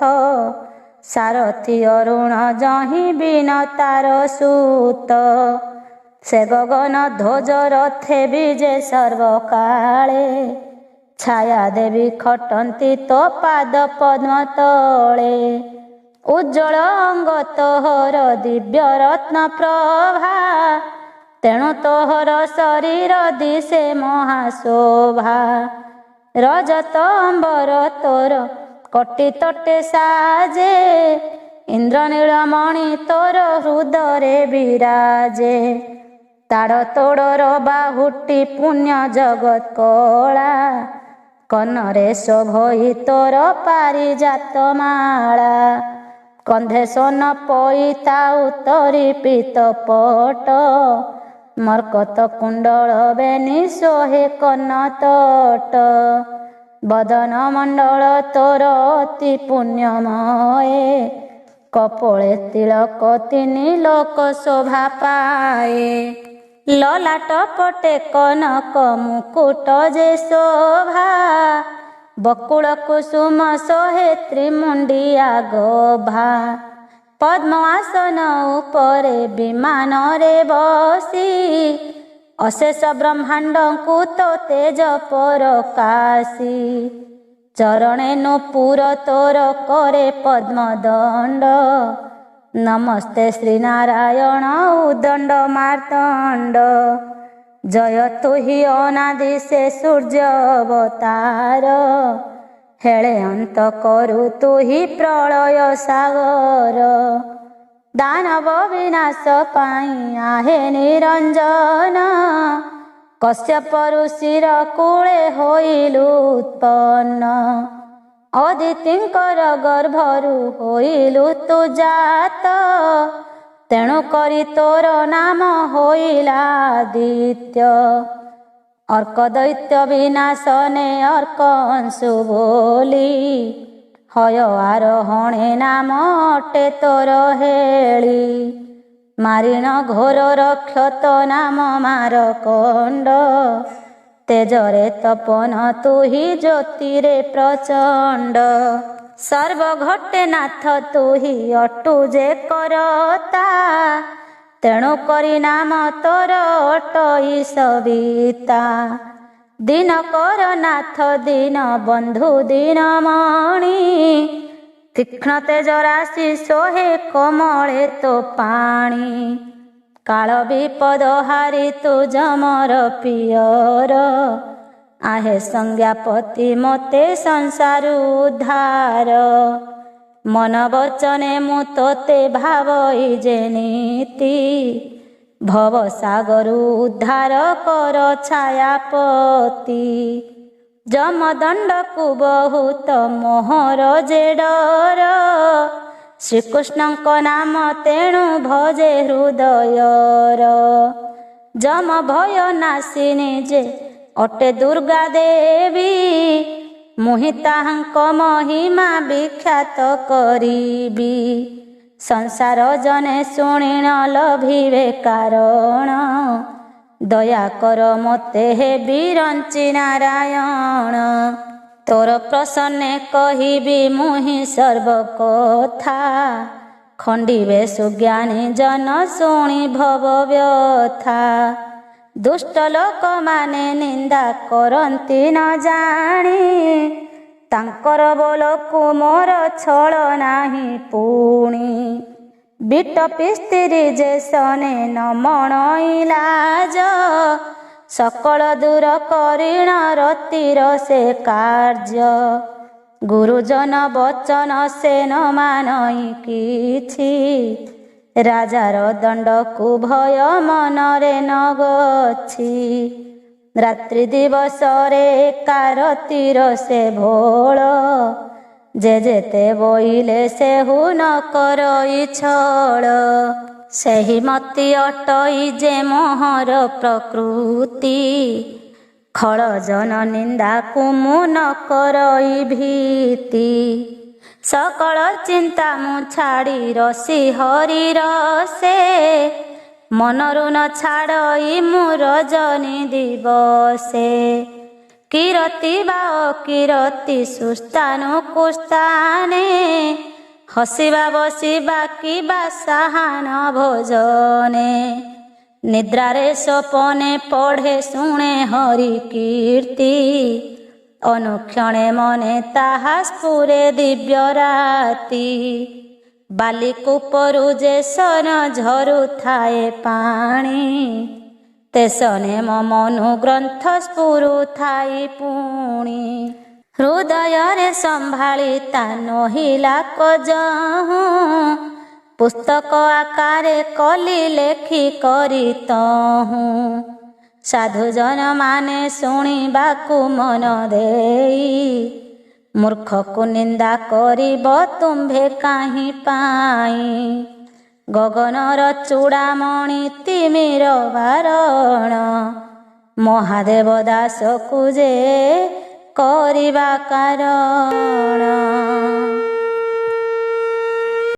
ସାରଥି ଅରୁଣ ଜହିଁ ବିନ ତାର ସୁତ ସେ ଗଗନ ଧ୍ୱଜ ରଥେ ବିଜେ ସର୍ବକାଳେ ଛାୟା ଦେବୀ ଖଟନ୍ତି ତୋ ପାଦ ପଦ୍ମ ତଳେ ଉଜ୍ଜଳ ଅଙ୍ଗ ତୋହର ଦିବ୍ୟ ରତ୍ନ ପ୍ରଭା ତେଣୁ ତୋହର ଶରୀର ଦିଶେ ମହାଶୋଭା ରଜତ ଅମ୍ବର ତୋର କୋଟି ତୋଟେ ସାଜେ ଇନ୍ଦ୍ରନୀଳମଣି ତୋର ହୃଦରେ ବିରାଜେ ତାଡ଼ ତୋଡ଼ର ବାହୁଟି ପୁଣ୍ୟ ଜଗତ କଳା କନରେ ଶୋଭଇ ତୋର ପାରିଜାତ ମାଳା କନ୍ଧେ ସୋନ ପଇତା ଉତ୍ତରି ପିତ ପଟ ମର୍କତ କୁଣ୍ଡଳ ବେନି ଶୋହେ କନ ତଟ ବଦନ ମଣ୍ଡଳ ତୋର ଅତି ପୁଣ୍ୟମୟ କପୋଳେ ତିଳକ ତିନି ଲୋକ ଶୋଭା ପାଏ ଲଲାଟ ପଟେ କନକ ମୁକୁଟ ଯେ ଶୋଭା ବକୁଳ କୁସୁମ ଶୋହେ ତ୍ରିମୁଣ୍ଡିଆ ଗଭା ପଦ୍ମ ଆସନ ଉପରେ ବିମାନରେ ବସି ଅଶେଷ ବ୍ରହ୍ମାଣ୍ଡଙ୍କୁ ତୋ ତେଜ ପରକାଶୀ ଚରଣେ ନୂପୁର ତୋର କରେ ପଦ୍ମ ଦଣ୍ଡ ନମସ୍ତେ ଶ୍ରୀନାରାୟଣ ଉଦଣ୍ଡ ମାର୍ତ୍ତଣ୍ଡ ଜୟ ତୁହି ଅନାଦି ସେ ସୂର୍ଯ୍ୟ ଅବତାର ହେଳେ ଅନ୍ତ କରୁ ତୁହି ପ୍ରଳୟ ସାଗର ଦାନବ ବିନାଶ ପାଇଁ ଆହେ ନିରଞ୍ଜନ କଶ୍ୟପ ଋଷିର କୂଳେ ହୋଇଲୁ ଉତ୍ପନ୍ନ ଅଦିତିଙ୍କର ଗର୍ଭରୁ ହୋଇଲୁ ତୁ ଜାତ ତେଣୁ କରି ତୋର ନାମ ହୋଇଲା ଆଦିତ୍ୟ। ଅର୍କ ଦୈତ୍ୟ ବିନାଶନେ ଅର୍କ ଅଂଶୁ ବୋଲି, ହୟ ଆରୋହଣେ ନାମ ଅଟେ ତୋର ହେଳି। ମାରିଣ ଘୋରର କ୍ଷତ ନାମ ମାରକଣ୍ଡ, ତେଜରେ ତପନ ତୁହି ଜ୍ୟୋତିରେ ପ୍ରଚଣ୍ଡ। ସର୍ବଘଟେ ନାଥ ତୁହି ଅଟୁ ଯେ କରତା, ତେଣୁ କରି ନାମ ତୋର ଅଟଇ ସବିତା। ଦିନ କର ନାଥ ଦୀନ ବନ୍ଧୁ ଦୀନମଣି, ତୀକ୍ଷ୍ଣ ତେଜ ରାଶି ସୋହେ କମଳେ ତୋ ପାଣି। କାଳ ବିପଦ ହାରି ତୁ ଯମର ପିୟର, आहे संज्ञापति मोते संसारु उद्धार। मन वचने मु तोते भावई जे नीति, भव सागरु उद्धार कर छायापति। जमदंड को बहुत मोहर जे डर, श्रीकृष्ण नाम तेणु भजे हृदयर। जम भय नासिनी जे अटे दुर्गा देवी, मुहि ताहांक महिमा विख्यात करिबी। संसार जने शुणिन लभिबे कारण, दया कर मते हे बिरंची नारायण। तोर प्रसन्ने कहिबी मुहि सर्व कथा, खंडिबे सुज्ञानी जन शुणी भव व्यथा। दुष्ट लोक माने निंदा करती न जानी, तांकर बोलकु मोर छल नाही पुणी। बिटपी स्त्री जे सने न मणइलाज, सकल दूर करिण रतिर से कार्य। गुरुजन वचन से न मानई किछि, राजार दंड को भय मनरे न गछि। रात्रि दिवस रे कारतीर से भोल, जे जेते बोइले से हु न करई छल। सेहि मति अटई जे मोहर प्रकृति, खल जन निंदा को मु न करई भीति। सकल चिंता मु छाड़ी रसी हरि रसे, मनरु न छाड़ई मु रजनी दिवसे। किरति बा किरति सुस्तानु कुस्ताने, हसिबा बसिबा किबा साहान भोजने। निद्रारे सपने पढ़े शुणे हरि कीर्ति, अनुक्षणे मने ताहा स्फुरे दिव्य राति। बालिकूपरु जे सन झरु थाए पाणी, तेसने मनु ग्रंथ स्फुरु थाई पुणी। हृदय रे संभाली ता नहिला कजहु, पुस्तक आकारे कली लेखि करी तहु। साधुजन माने शुणिबाकु मन देई, मूर्ख को निंदा करिब तुम्भे काहि पाई। गगनर चूड़ामणि तिमिर बारण, महादेव दास को जे करिबा कारण।